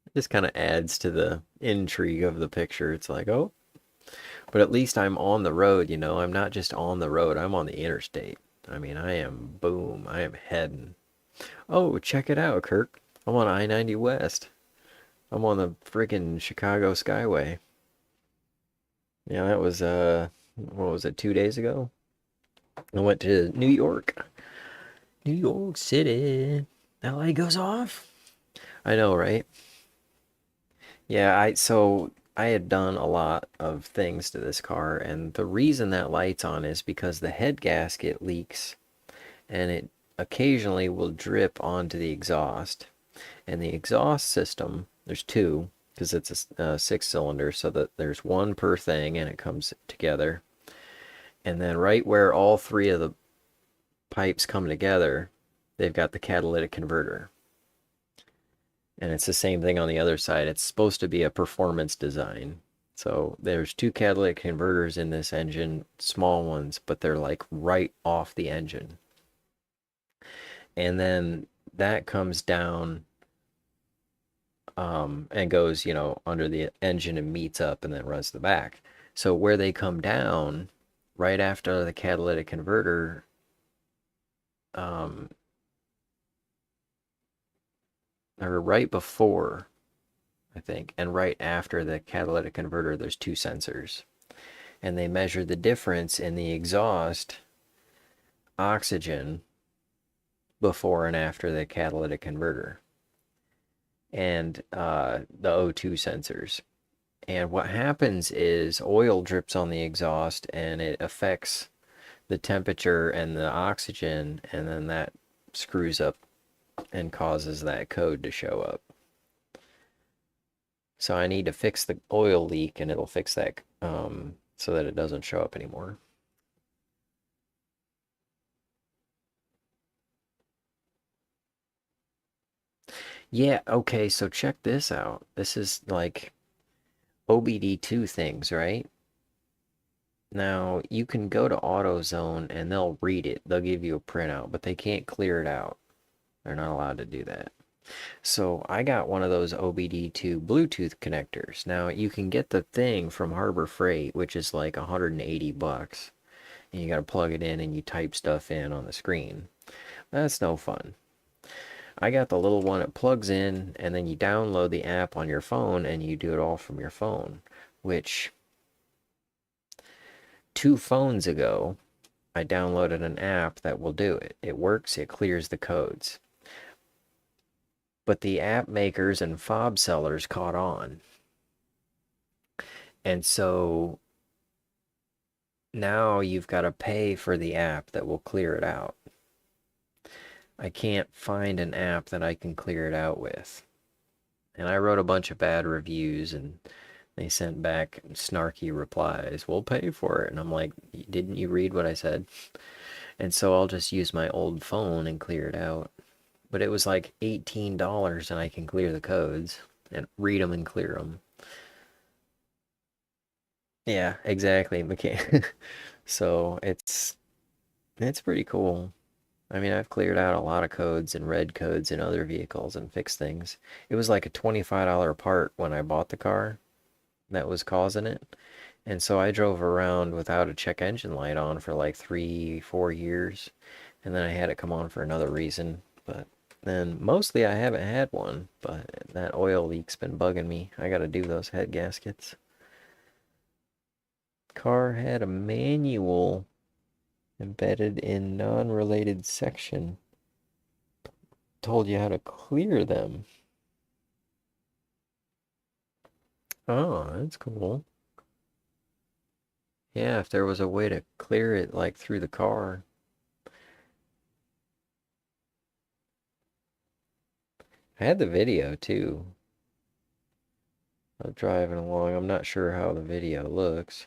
It just kind of adds to the intrigue of the picture. It's like, oh, but at least I'm on the road, you know. I'm not just on the road, I'm on the interstate. I mean, I am, boom, I am heading. Oh, check it out, Kirk. I'm on I-90 West. I'm on the friggin' Chicago Skyway. Yeah, that was, what was it, 2 days ago? I went to New York. New York City. That light goes off? I know, right? Yeah, so I had done a lot of things to this car, and the reason that light's on is because the head gasket leaks, and it occasionally will drip onto the exhaust. And the exhaust system, there's two, because it's a six-cylinder, so that there's one per thing, and it comes together. And then right where all three of the pipes come together, they've got the catalytic converter. And it's the same thing on the other side. It's supposed to be a performance design. So there's two catalytic converters in this engine, small ones, but they're like right off the engine. And then that comes down and goes, you know, under the engine and meets up and then runs the back. So where they come down, right after the catalytic converter, or right before, I think, and right after the catalytic converter, there's two sensors. And they measure the difference in the exhaust oxygen before and after the catalytic converter and the O2 sensors. And what happens is oil drips on the exhaust and it affects the temperature and the oxygen, and then that screws up and causes that code to show up. So I need to fix the oil leak, and it'll fix that so that it doesn't show up anymore. Yeah, okay, so check this out. This is like OBD2 things, right? Now, you can go to AutoZone and they'll read it. They'll give you a printout, but they can't clear it out. They're not allowed to do that. So I got one of those OBD2 Bluetooth connectors. Now, you can get the thing from Harbor Freight, which is like 180 bucks. And you got to plug it in and you type stuff in on the screen. That's no fun. I got the little one that plugs in, and then you download the app on your phone and you do it all from your phone, which 2 phones ago, I downloaded an app that will do it. It works, it clears the codes. But the app makers and fob sellers caught on. And so now you've got to pay for the app that will clear it out. I can't find an app that I can clear it out with. And I wrote a bunch of bad reviews, and they sent back snarky replies. We'll pay for it. And I'm like, didn't you read what I said? And so I'll just use my old phone and clear it out. But it was like $18 and I can clear the codes and read them and clear them. Yeah, exactly. So it's pretty cool. I mean, I've cleared out a lot of codes and read codes in other vehicles and fixed things. It was like a $25 part when I bought the car that was causing it. And so I drove around without a check engine light on for like 3, 4 years. And then I had it come on for another reason. But then mostly I haven't had one. But that oil leak's been bugging me. I gotta do those head gaskets. Car had a manual embedded in non-related section. Told you how to clear them. Oh, that's cool. Yeah, if there was a way to clear it like through the car. I had the video too of driving along. I'm not sure how the video looks.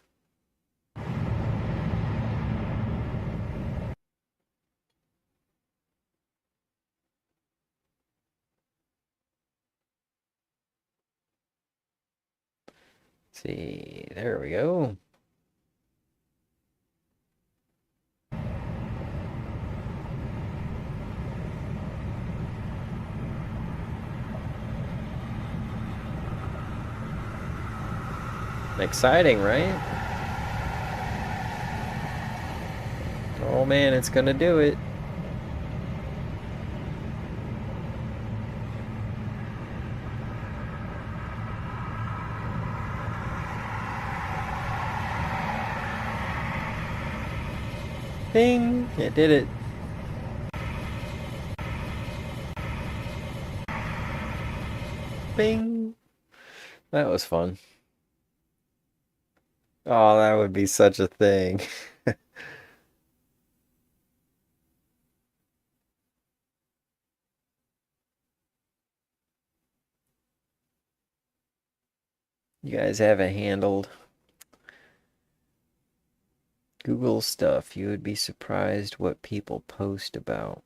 Let's see, there we go. Exciting, right? Oh man, it's gonna do it. Bing! It did it. Bing! That was fun. Oh, that would be such a thing. You guys haven't handled Google stuff. You would be surprised what people post about.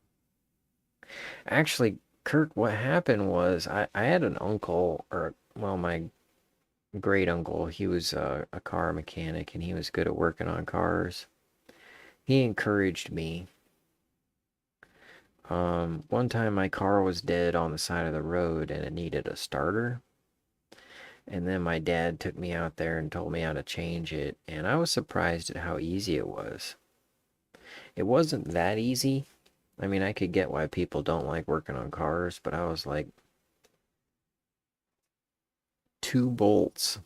Actually, Kirk, what happened was I had an uncle, or, well, my great uncle, he was a car mechanic and he was good at working on cars. He encouraged me. One time my car was dead on the side of the road and it needed a starter. And then my dad took me out there and told me how to change it. And I was surprised at how easy it was. It wasn't that easy. I mean, I could get why people don't like working on cars, but I was like, 2 bolts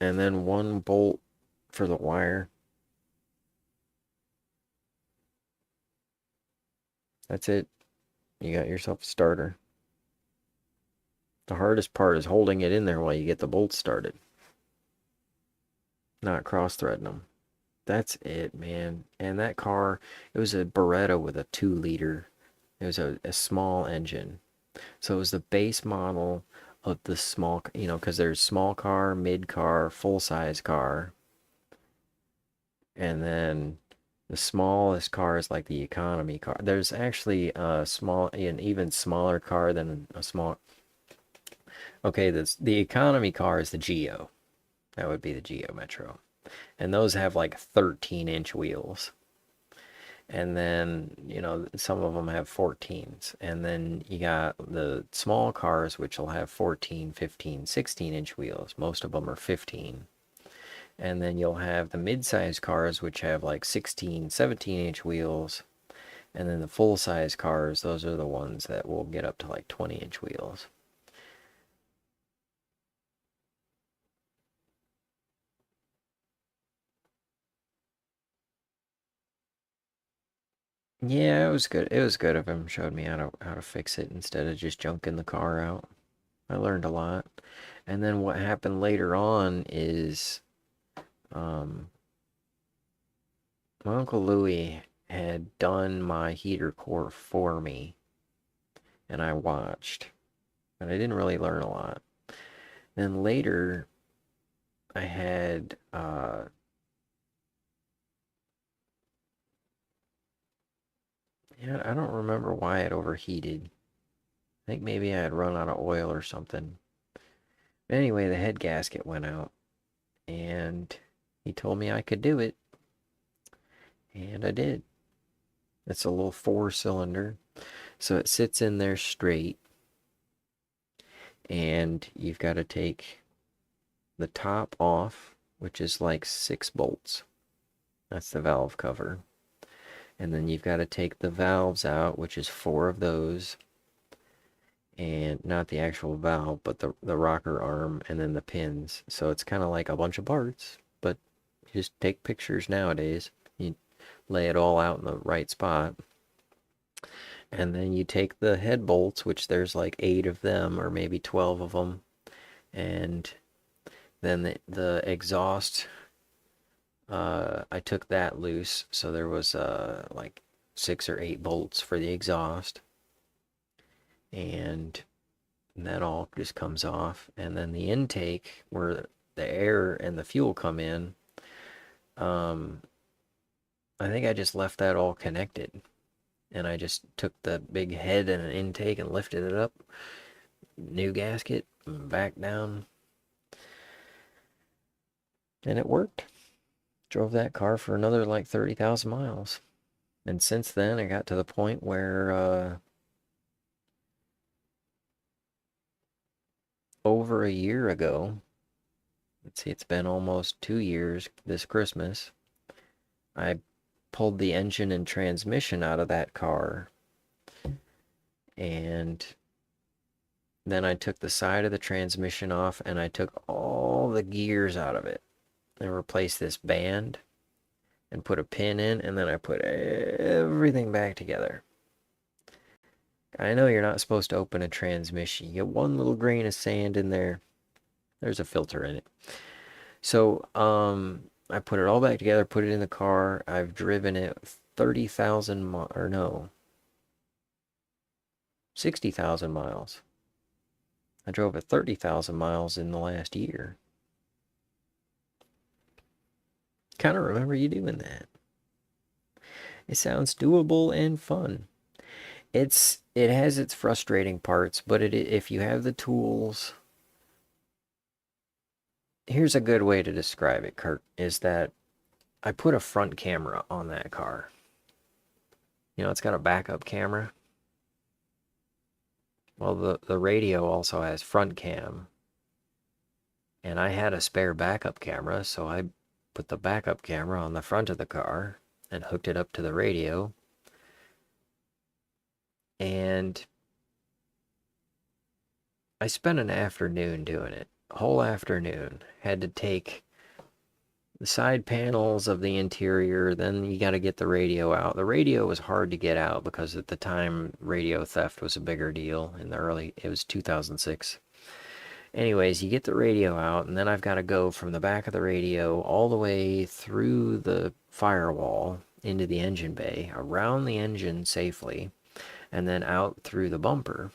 and then 1 bolt for the wire. That's it. You got yourself a starter. The hardest part is holding it in there while you get the bolts started, not cross-threading them. That's it, man. And that car, it was a Beretta with a 2 liter. It was a small engine. So it was the base model of the small, because there's small car, mid car, full size car. And then the smallest car is like the economy car. There's actually an even smaller car than a small. Okay, the economy car is the Geo. That would be the Geo Metro. And those have like 13-inch wheels. And then, some of them have 14s. And then you got the small cars, which will have 14, 15, 16-inch wheels. Most of them are 15. And then you'll have the mid-size cars, which have like 16, 17-inch wheels. And then the full-size cars, those are the ones that will get up to like 20-inch wheels. Yeah, it was good. It was good of him. Showed me how to fix it instead of just junking the car out. I learned a lot. And then what happened later on is um, my Uncle Louie had done my heater core for me, and I watched. But I didn't really learn a lot. Then later, I had Yeah, I don't remember why it overheated. I think maybe I had run out of oil or something. But anyway, the head gasket went out, and he told me I could do it, and I did. It's a little 4-cylinder, so it sits in there straight, and you've got to take the top off, which is like 6 bolts. That's the valve cover. And then you've got to take the valves out, which is 4 of those, and not the actual valve, but the rocker arm and then the pins. So it's kind of like a bunch of parts, but you just take pictures nowadays. You lay it all out in the right spot. And then you take the head bolts, which there's like 8 of them or maybe 12 of them. And then the exhaust, I took that loose. So there was like 6 or 8 bolts for the exhaust. And that all just comes off. And then the intake, where the air and the fuel come in, I think I just left that all connected. And I just took the big head and an intake and lifted it up. New gasket, back down. And it worked. Drove that car for another like 30,000 miles. And since then, I got to the point where over a year ago, let's see, it's been almost 2 years this Christmas, I pulled the engine and transmission out of that car, and then I took the side of the transmission off, and I took all the gears out of it and replaced this band and put a pin in, and then I put everything back together. I know you're not supposed to open a transmission. You get one little grain of sand in there. There's a filter in it. So, I put it all back together, put it in the car. I've driven it 30,000 miles, or no, 60,000 miles. I drove it 30,000 miles in the last year. Kind of remember you doing that. It sounds doable and fun. It has its frustrating parts, but if you have the tools, here's a good way to describe it, Kurt, is that I put a front camera on that car. You know, it's got a backup camera. Well, the radio also has front cam. And I had a spare backup camera, so I put the backup camera on the front of the car and hooked it up to the radio. And I spent an afternoon doing it. A whole afternoon. Had to take the side panels of the interior, then you got to get the radio out. The radio was hard to get out because at the time radio theft was a bigger deal in the early, it was 2006. Anyways, you get the radio out, and then I've got to go from the back of the radio all the way through the firewall into the engine bay, around the engine safely, and then out through the bumper.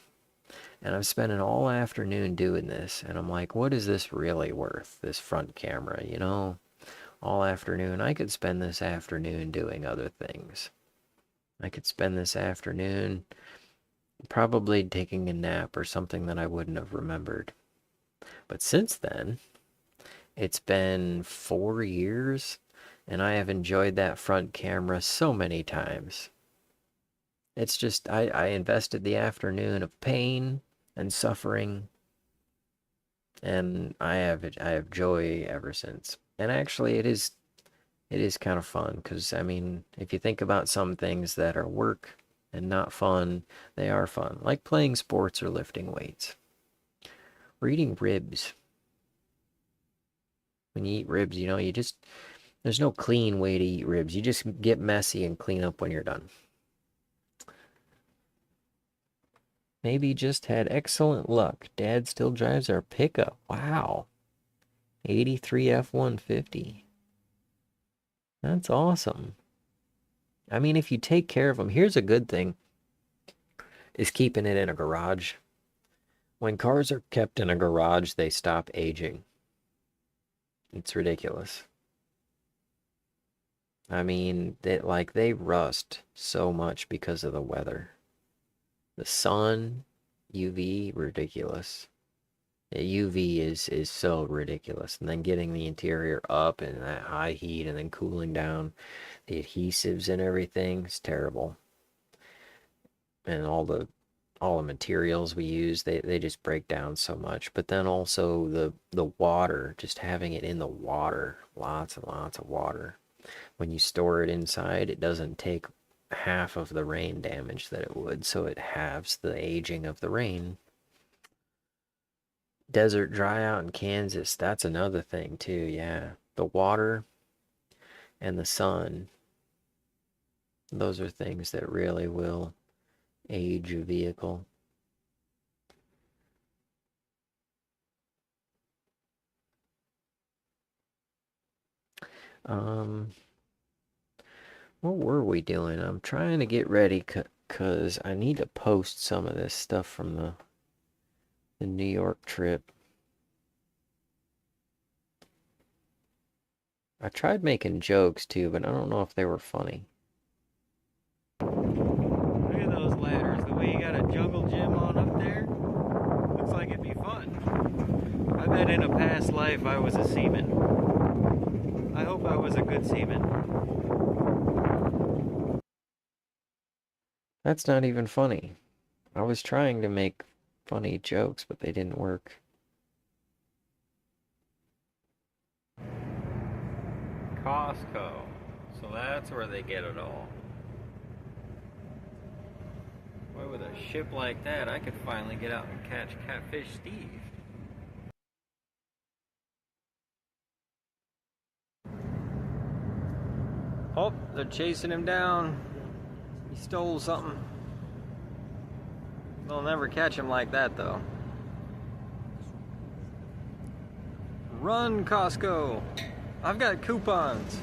And I'm spending all afternoon doing this, and I'm like, what is this really worth, this front camera, you know? All afternoon. I could spend this afternoon doing other things. I could spend this afternoon probably taking a nap or something that I wouldn't have remembered. But since then, it's been 4 years, and I have enjoyed that front camera so many times. It's just, I invested the afternoon of pain and suffering, and I have joy ever since. And actually, it is kind of fun because, I mean, if you think about some things that are work and not fun, they are fun, like playing sports or lifting weights. Or eating ribs. When you eat ribs, you know, there's no clean way to eat ribs. You just get messy and clean up when you're done. Maybe just had excellent luck. Dad still drives our pickup. Wow. 83 F-150. That's awesome. I mean, if you take care of them, here's a good thing, is keeping it in a garage. When cars are kept in a garage, they stop aging. It's ridiculous. I mean, they rust so much because of the weather. The sun, UV, ridiculous. The UV is so ridiculous. And then getting the interior up in that high heat and then cooling down, the adhesives and everything is terrible. And all the materials we use, they just break down so much. But then also the water, just having it in the water, lots and lots of water. When you store it inside, it doesn't take half of the rain damage that it would, so it halves the aging of the rain. Desert dry out in Kansas, that's another thing too, yeah. The water and the sun, those are things that really will age a vehicle. Um, what were we doing? I'm trying to get ready because I need to post some of this stuff from the New York trip. I tried making jokes too, but I don't know if they were funny. Look at those ladders, the way you got a jungle gym on up there. Looks like it'd be fun. I bet in a past life I was a seaman. I hope I was a good seaman. That's not even funny. I was trying to make funny jokes, but they didn't work. Costco. So that's where they get it all. Boy, with a ship like that, I could finally get out and catch Catfish Steve. Oh, they're chasing him down. He stole something. They'll never catch him like that, though. Run, Costco! I've got coupons.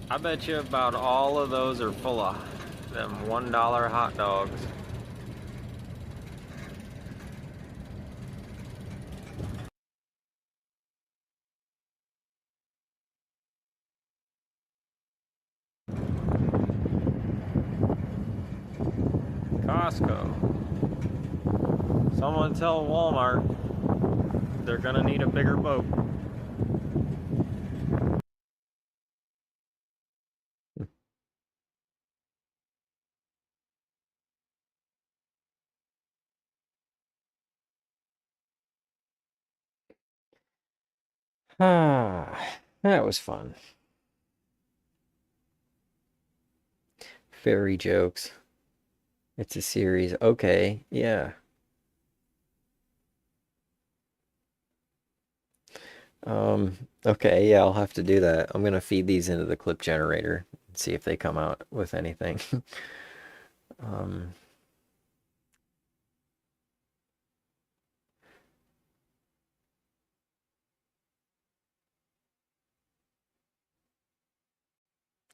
I bet you about all of those are full of them $1 hot dogs. Costco. Someone tell Walmart they're gonna need a bigger boat. Ah, that was fun. Fairy jokes. It's a series. Okay, yeah. Okay, yeah, I'll have to do that. I'm gonna feed these into the clip generator and see if they come out with anything. um,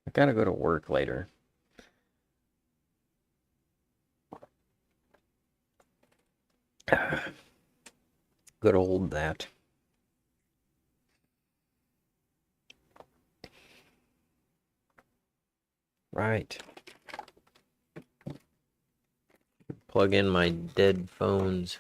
I gotta go to work later. Good old that. Right. Plug in my dead phones.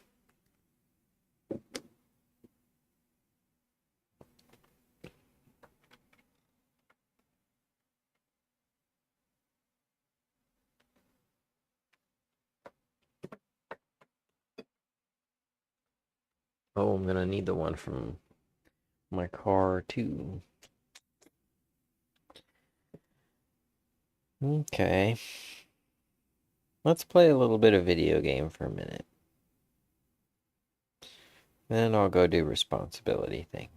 Oh, I'm gonna need the one from my car too. Okay. Let's play a little bit of video game for a minute. Then I'll go do responsibility things.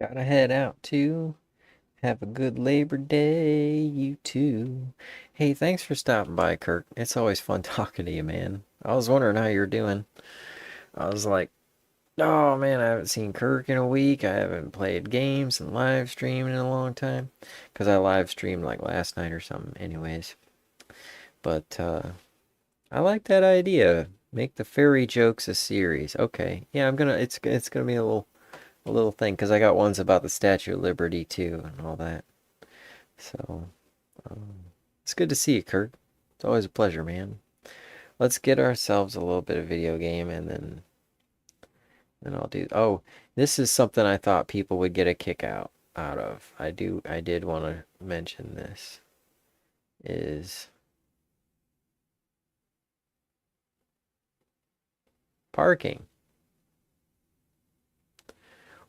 Gotta head out too. Have a good Labor Day, you too. Hey, thanks for stopping by, Kirk. It's always fun talking to you, man. I was wondering how you're doing. I was like, oh man, I haven't seen Kirk in a week. I haven't played games and live streamed in a long time. Because I live streamed like last night or something, anyways. But I like that idea. Make the fairy jokes a series. Okay. Yeah, it's gonna be a little thing because I got ones about the Statue of Liberty too and all that. So, um, it's good to see you, Kirk. It's always a pleasure, man. Let's get ourselves a little bit of video game and then I'll do. Oh, this is something I thought people would get a kick out of. I did want to mention this is parking.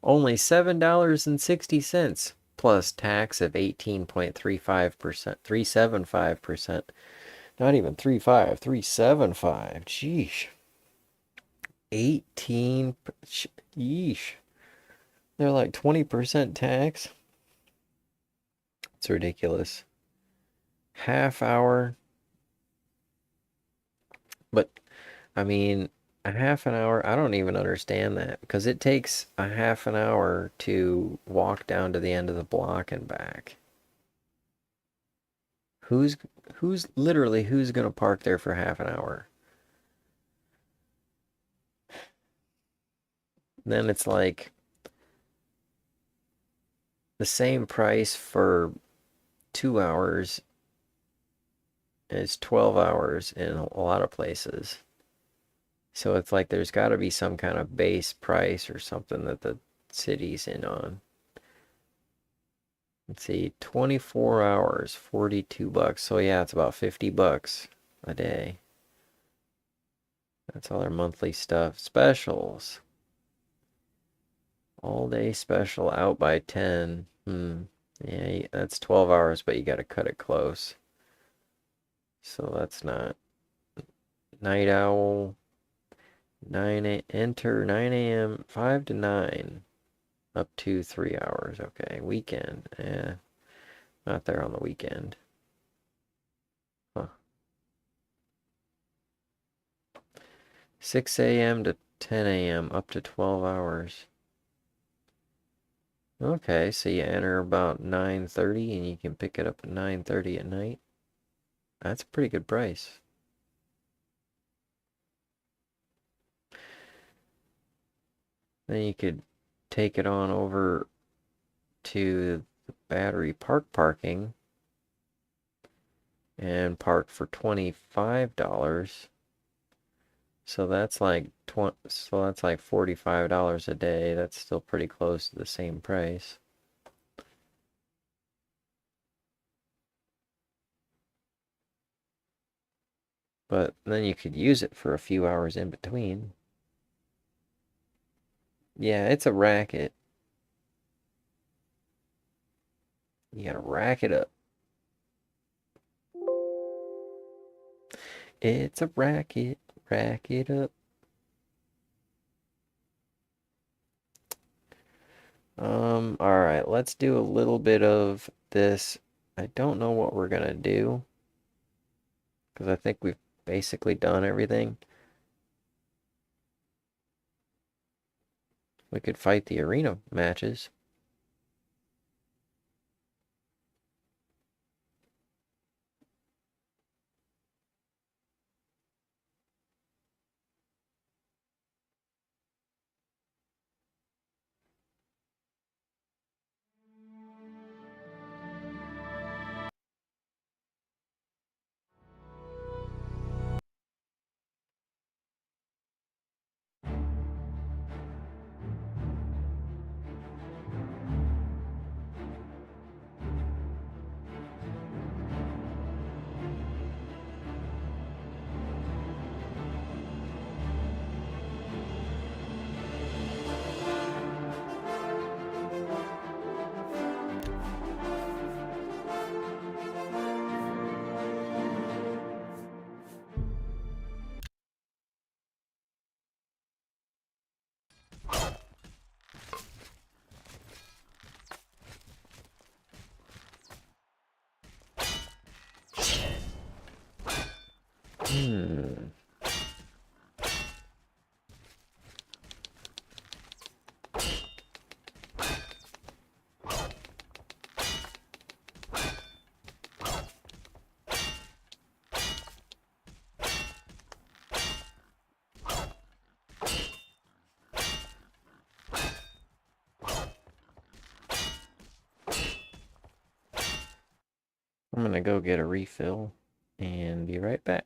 Only $7.60 plus tax of 18.35%, 375%. Not even 35, 375. Jeez. 18, yeesh. They're like 20% tax. It's ridiculous. Half hour. But, I mean, a half an hour, I don't even understand that because it takes a half an hour to walk down to the end of the block and back. Who's who's gonna park there for half an hour? Then it's like the same price for 2 hours as 12 hours in a lot of places. So it's like there's got to be some kind of base price or something that the city's in on. Let's see, 24 hours, $42. So yeah, it's about $50 a day. That's all their monthly stuff. Specials. All day special out by 10. Yeah, that's 12 hours, but you got to cut it close. So that's not. Night owl. 9 a.m. 5 to 9. Up to 3 hours. Okay. Weekend. Not there on the weekend. Huh. 6 a.m. to 10 a.m. up to 12 hours. Okay, so you enter about 9:30 and you can pick it up at 9:30 at night. That's a pretty good price. Then you could take it on over to the Battery Park parking and park for $25. So that's like $45 a day. That's still pretty close to the same price. But then you could use it for a few hours in between. Yeah, it's a racket. You gotta rack it up. It's a racket. Rack it up. Alright, let's do a little bit of this. I don't know what we're gonna do, because I think we've basically done everything. We could fight the arena matches. Hmm. I'm gonna go get a refill and be right back.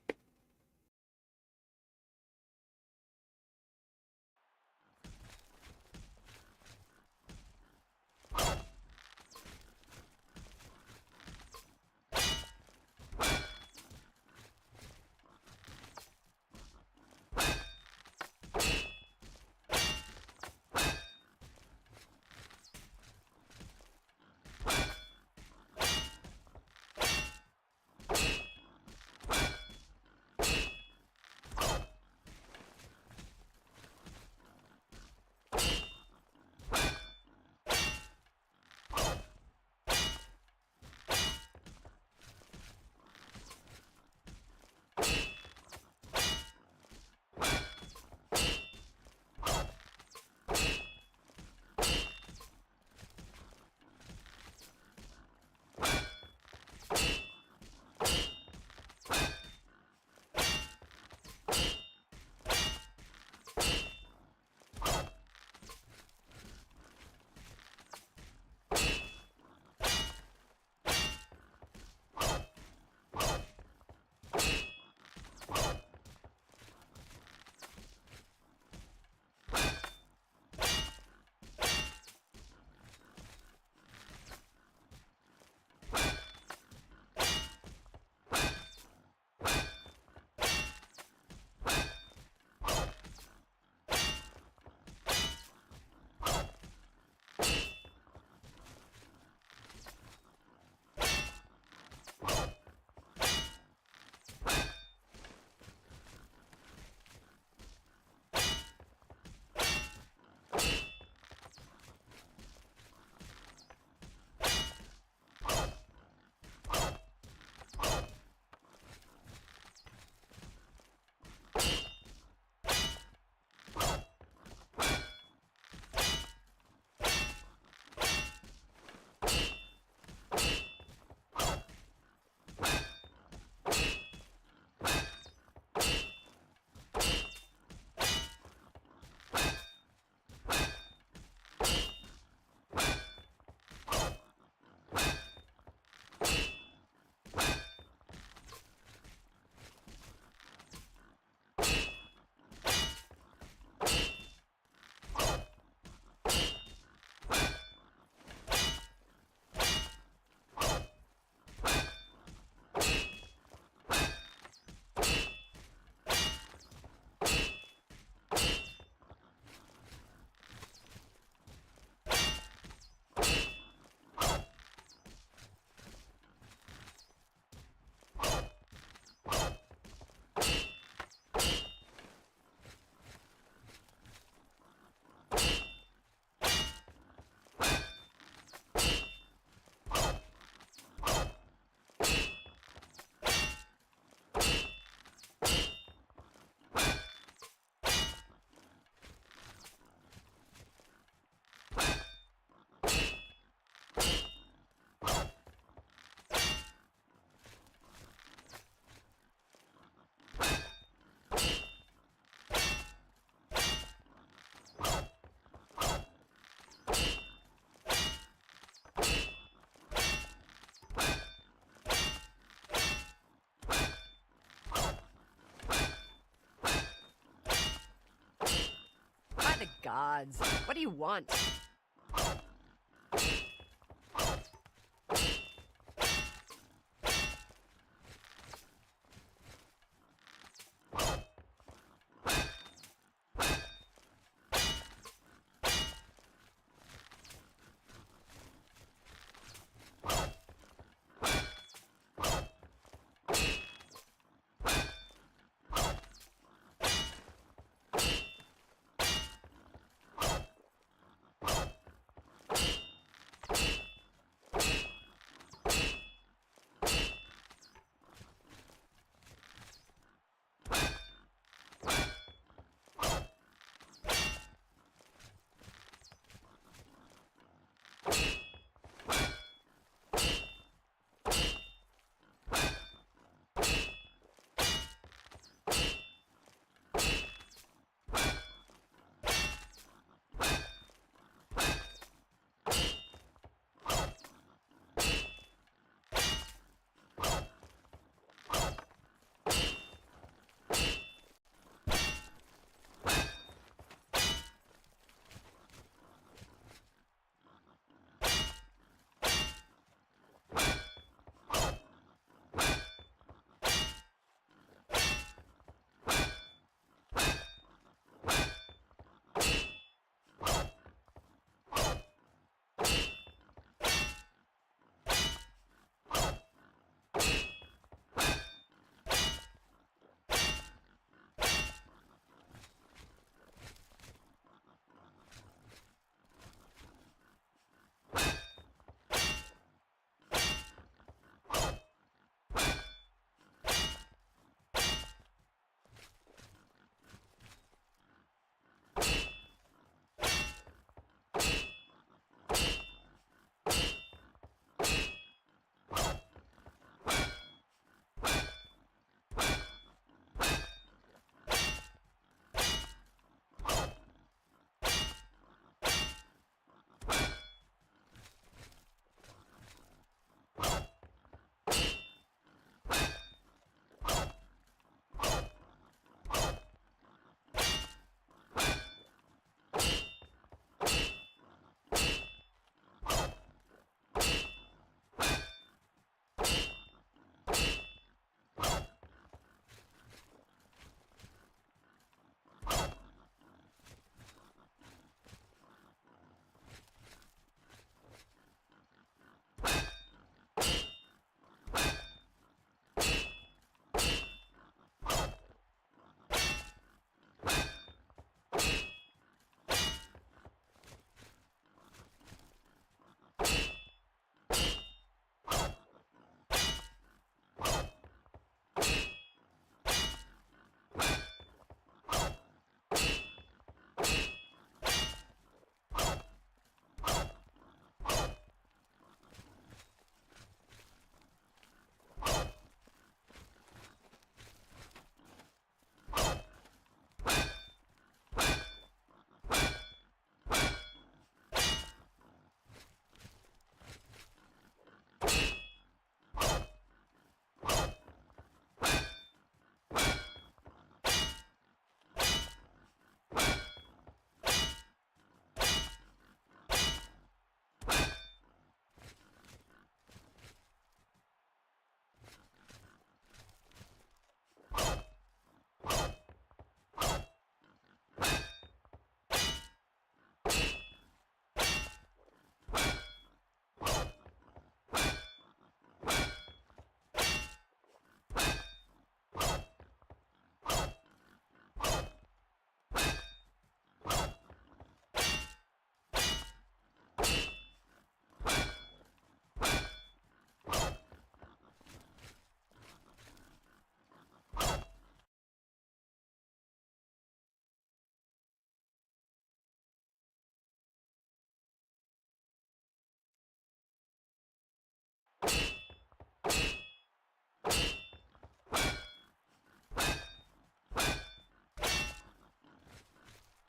The gods. What do you want?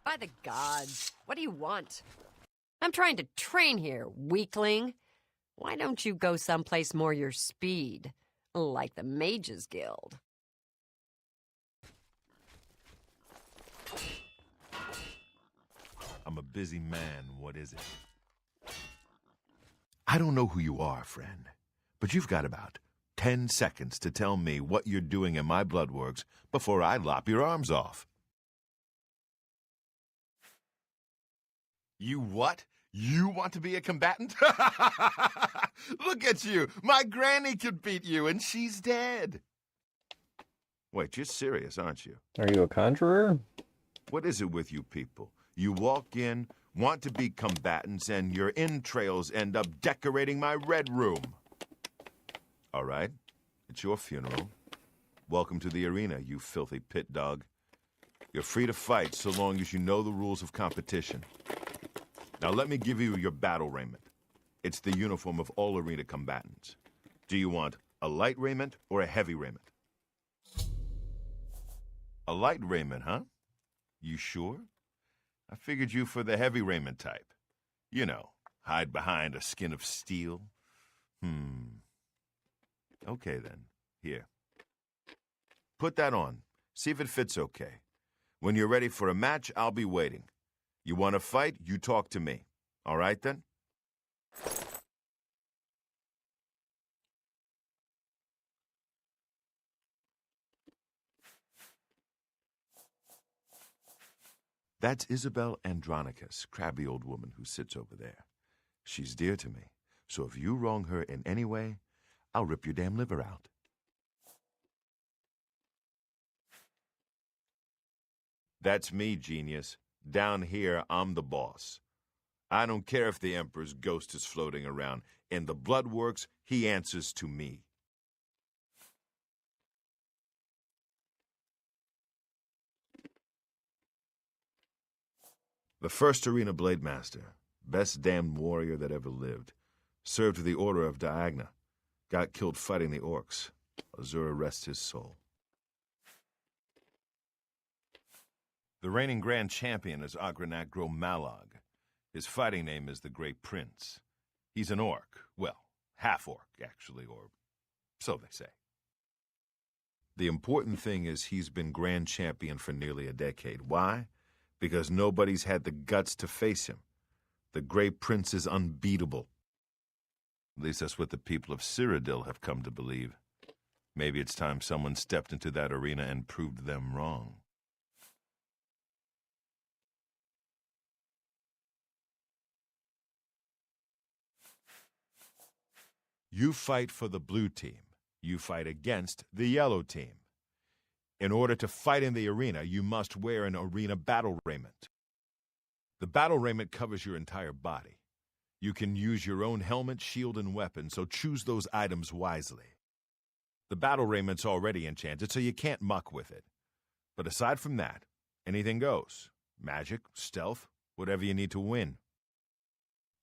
By the gods, what do you want? I'm trying to train here, weakling. Why don't you go someplace more your speed, like the Mages Guild? I'm a busy man. What is it? I don't know who you are, friend, but you've got about 10 seconds to tell me what you're doing in my bloodworks before I lop your arms off. You what? You want to be a combatant? Look at you. My granny could beat you, and she's dead. Wait, you're serious, aren't you? Are you a conjurer? What is it with you people? You walk in, want to be combatants, and your entrails end up decorating my red room. All right, it's your funeral. Welcome to the arena, you filthy pit dog. You're free to fight so long as you know the rules of competition. Now let me give you your battle raiment. It's the uniform of all arena combatants. Do you want a light raiment or a heavy raiment? A light raiment, huh? You sure? I figured you for the heavy raiment type. You know, hide behind a skin of steel. Okay then, here. Put that on. See if it fits okay. When you're ready for a match, I'll be waiting. You want to fight, you talk to me. All right then? That's Isabel Andronicus, crabby old woman who sits over there. She's dear to me, so if you wrong her in any way, I'll rip your damn liver out. That's me, genius. Down here, I'm the boss. I don't care if the Emperor's ghost is floating around. In the Bloodworks, he answers to me. The first Arena Blade Master, best damned warrior that ever lived, served the Order of Diagna, got killed fighting the Orcs. Azura rest his soul. The reigning Grand Champion is Agranak Gromalog. His fighting name is the Great Prince. He's an orc. Well, half-orc, actually, or so they say. The important thing is he's been Grand Champion for nearly a decade. Why? Because nobody's had the guts to face him. The Great Prince is unbeatable. At least that's what the people of Cyrodiil have come to believe. Maybe it's time someone stepped into that arena and proved them wrong. You fight for the blue team. You fight against the yellow team. In order to fight in the arena, you must wear an arena battle raiment. The battle raiment covers your entire body. You can use your own helmet, shield, and weapon, so choose those items wisely. The battle raiment's already enchanted, so you can't muck with it. But aside from that, anything goes. Magic, stealth, whatever you need to win.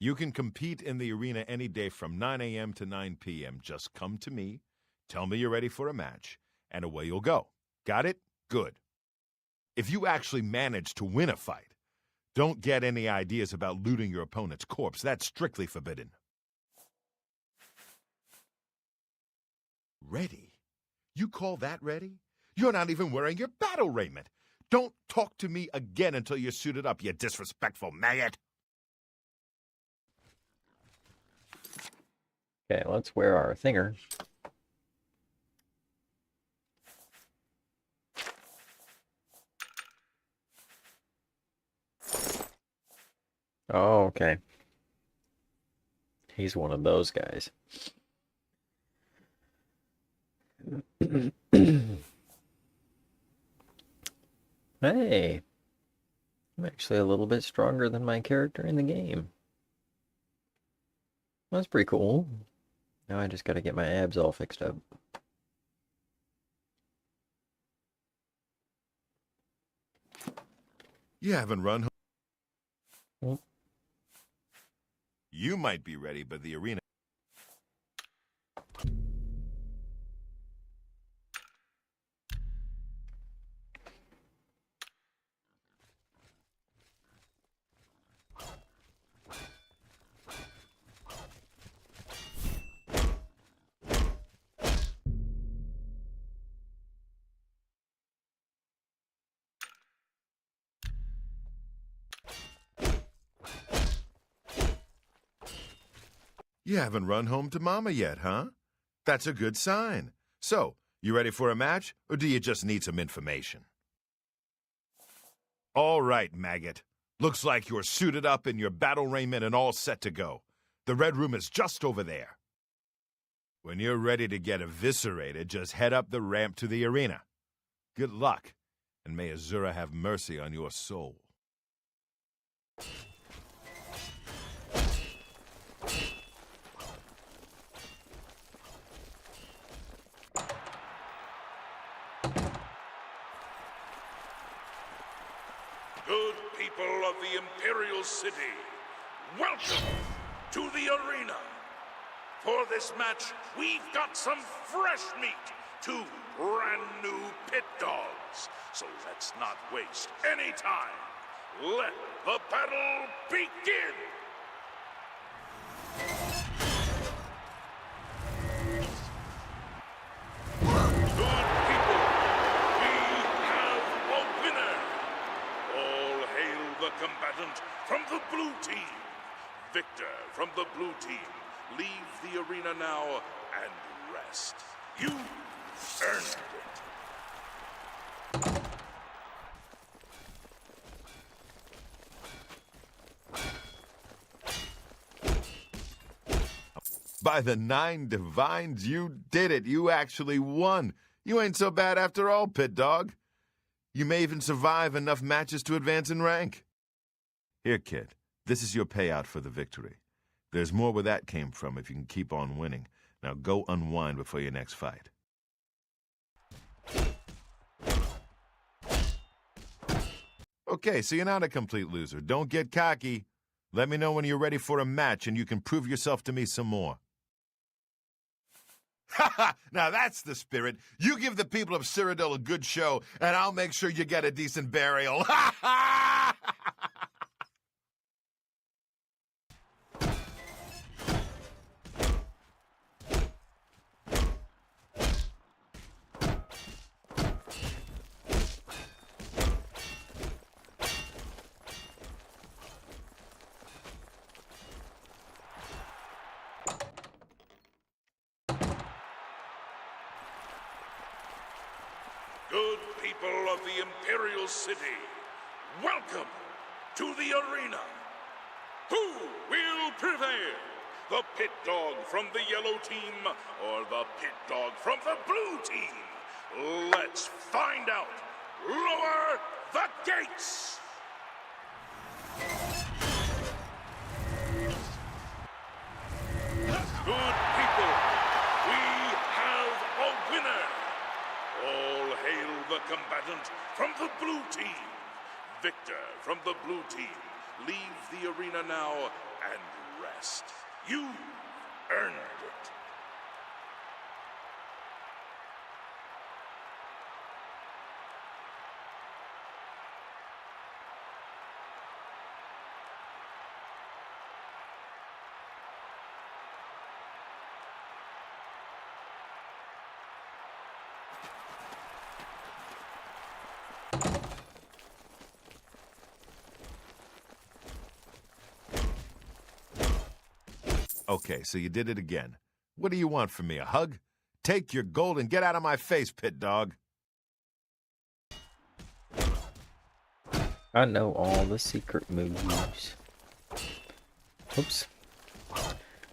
You can compete in the arena any day from 9 a.m. to 9 p.m. Just come to me, tell me you're ready for a match, and away you'll go. Got it? Good. If you actually manage to win a fight, don't get any ideas about looting your opponent's corpse. That's strictly forbidden. Ready? You call that ready? You're not even wearing your battle raiment. Don't talk to me again until you're suited up, you disrespectful maggot. Okay, let's wear our thinger. Oh, okay. He's one of those guys. Hey, I'm actually a little bit stronger than my character in the game. That's pretty cool. Now I just gotta get my abs all fixed up. You haven't run. Well, You might be ready, but the arena... You haven't run home to Mama yet, huh? That's a good sign. So, you ready for a match, or do you just need some information? All right, maggot. Looks like you're suited up in your battle raiment and all set to go. The red room is just over there. When you're ready to get eviscerated, just head up the ramp to the arena. Good luck, and may Azura have mercy on your soul. Good people of the Imperial City, welcome to the arena. For this match, we've got some fresh meat, 2 brand new pit dogs. So let's not waste any time. Let the battle begin! Good people, we have a winner. All hail the combatant from the blue team. Victor from the blue team. Leave the arena now and rest. You earned it. By the 9 divines, you did it. You actually won. You ain't so bad after all, pit dog. You may even survive enough matches to advance in rank. Here, kid, this is your payout for the victory. There's more where that came from if you can keep on winning. Now go unwind before your next fight. Okay, so you're not a complete loser. Don't get cocky. Let me know when you're ready for a match and you can prove yourself to me some more. Ha ha! Now that's the spirit. You give the people of Cyrodiil a good show, and I'll make sure you get a decent burial. Ha ha! Good people of the Imperial City, welcome to the arena. Who will prevail? The pit dog from the yellow team or the pit dog from the blue team? Let's find out. Lower the gates! Good people, we have a winner. All hail the combatant from the blue team. Victor from the blue team. Leave the arena now and rest. You earned it. Okay, so you did it again. What do you want from me, a hug? Take your gold and get out of my face, pit dog. I know all the secret moves. Oops.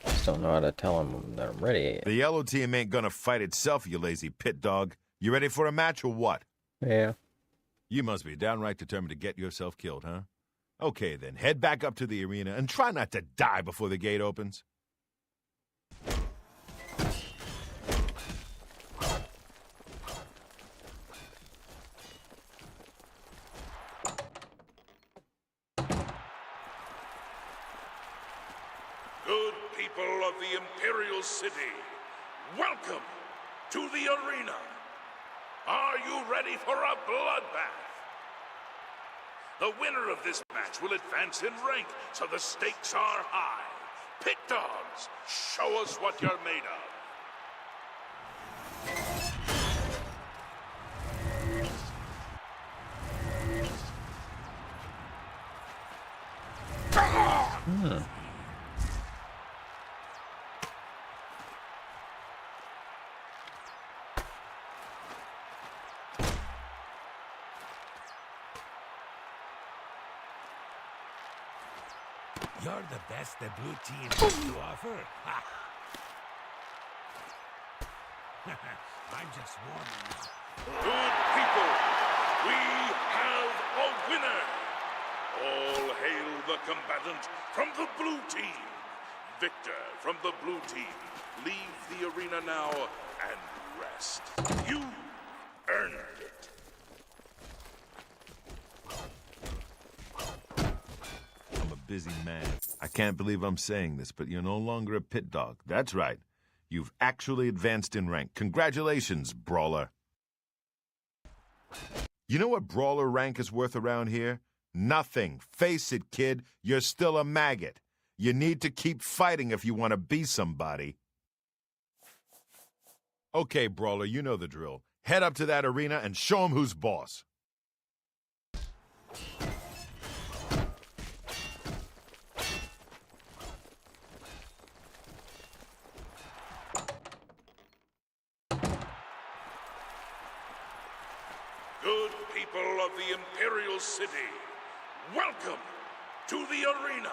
Just don't know how to tell them that I'm ready. The yellow team ain't gonna fight itself, you lazy pit dog. You ready for a match or what? Yeah. You must be downright determined to get yourself killed, huh? Okay, then, head back up to the arena and try not to die before the gate opens. Good people of the Imperial City, welcome to the arena. Are you ready for a bloodbath? The winner of this match will advance in rank, so the stakes are high. Pit dogs, show us what you're made of. You're the best the blue team has to offer. Ha! I'm just warming up. Good people, we have a winner. All hail the combatant from the blue team. Victor from the blue team. Leave the arena now and rest. You earned it. I'm a busy man. I can't believe I'm saying this, but you're no longer a pit dog. That's right. You've actually advanced in rank. Congratulations, Brawler. You know what Brawler rank is worth around here? Nothing. Face it, kid. You're still a maggot. You need to keep fighting if you want to be somebody. Okay, Brawler, you know the drill. Head up to that arena and show 'em who's boss. Good people of the Imperial City, welcome to the arena.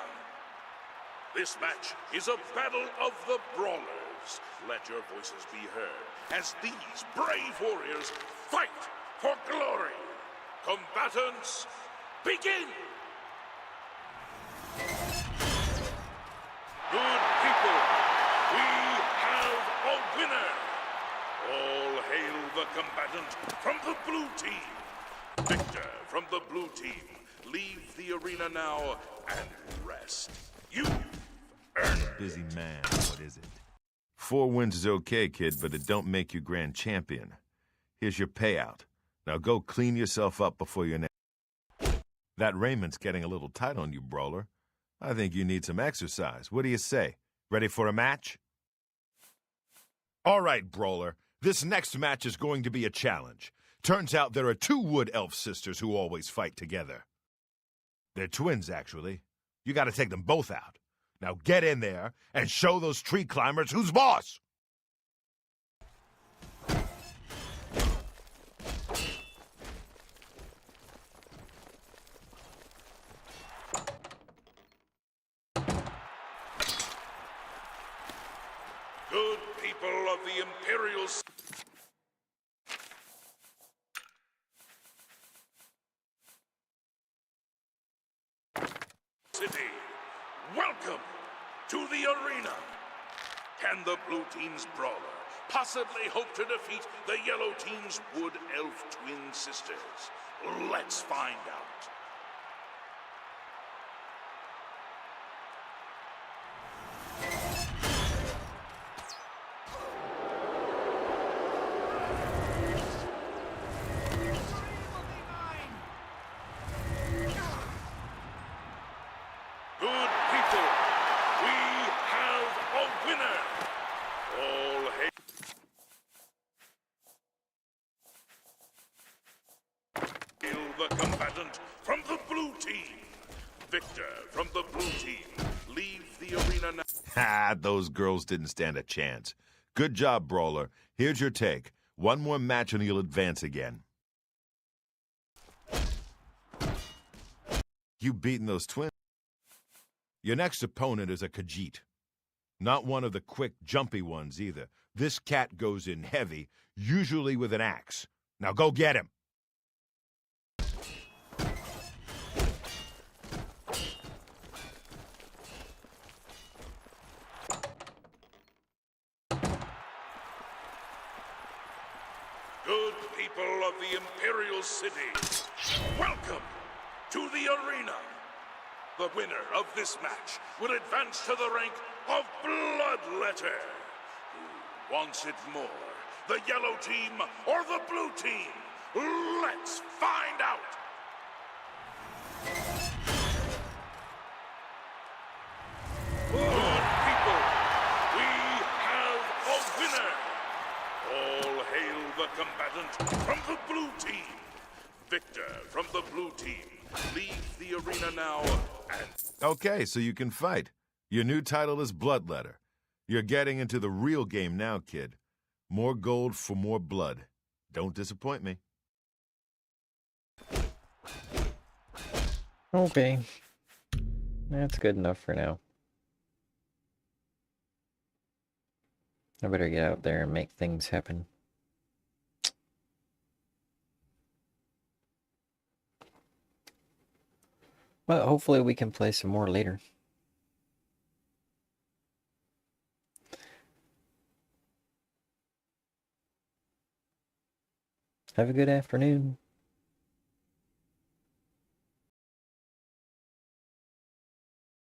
This match is a battle of the brawlers. Let your voices be heard as these brave warriors fight for glory. Combatants, begin! Good people, we have a winner. All hail the combatant from the blue team. Victor from the blue team. Leave the arena now and rest. You earned it. Busy man, what is it? 4 wins is okay, kid, but it don't make you grand champion. Here's your payout. Now go clean yourself up before your next... That raiment's getting a little tight on you, Brawler. I think you need some exercise. What do you say? Ready for a match? All right, Brawler. This next match is going to be a challenge. Turns out there are 2 wood elf sisters who always fight together. They're twins, actually. You gotta take them both out. Now get in there and show those tree climbers who's boss! Good people of the Imperial City, welcome to the arena. Can the blue team's brawler possibly hope to defeat the yellow team's wood elf twin sisters? Let's find out. Good people, we have a winner. All hail the combatant from the blue team. Victor from the blue team. Leave the arena now. Ha, those girls didn't stand a chance. Good job, Brawler. Here's your take. 1 more match and you'll advance again. You beaten those twins. Your next opponent is a Khajiit. Not one of the quick, jumpy ones, either. This cat goes in heavy, usually with an axe. Now go get him! Good people of the Imperial City, welcome to the arena. The winner of this match will advance to the rank of Bloodletter. Who wants it more, the yellow team or the blue team? Let's find out! Good people, we have a winner. All hail the combatant from the blue team. Victor from the blue team. Leave the arena now and... Okay, so you can fight. Your new title is Bloodletter. You're getting into the real game now, kid. More gold for more blood. Don't disappoint me. Okay. That's good enough for now. I better get out there and make things happen. Well, hopefully we can play some more later. Have a good afternoon.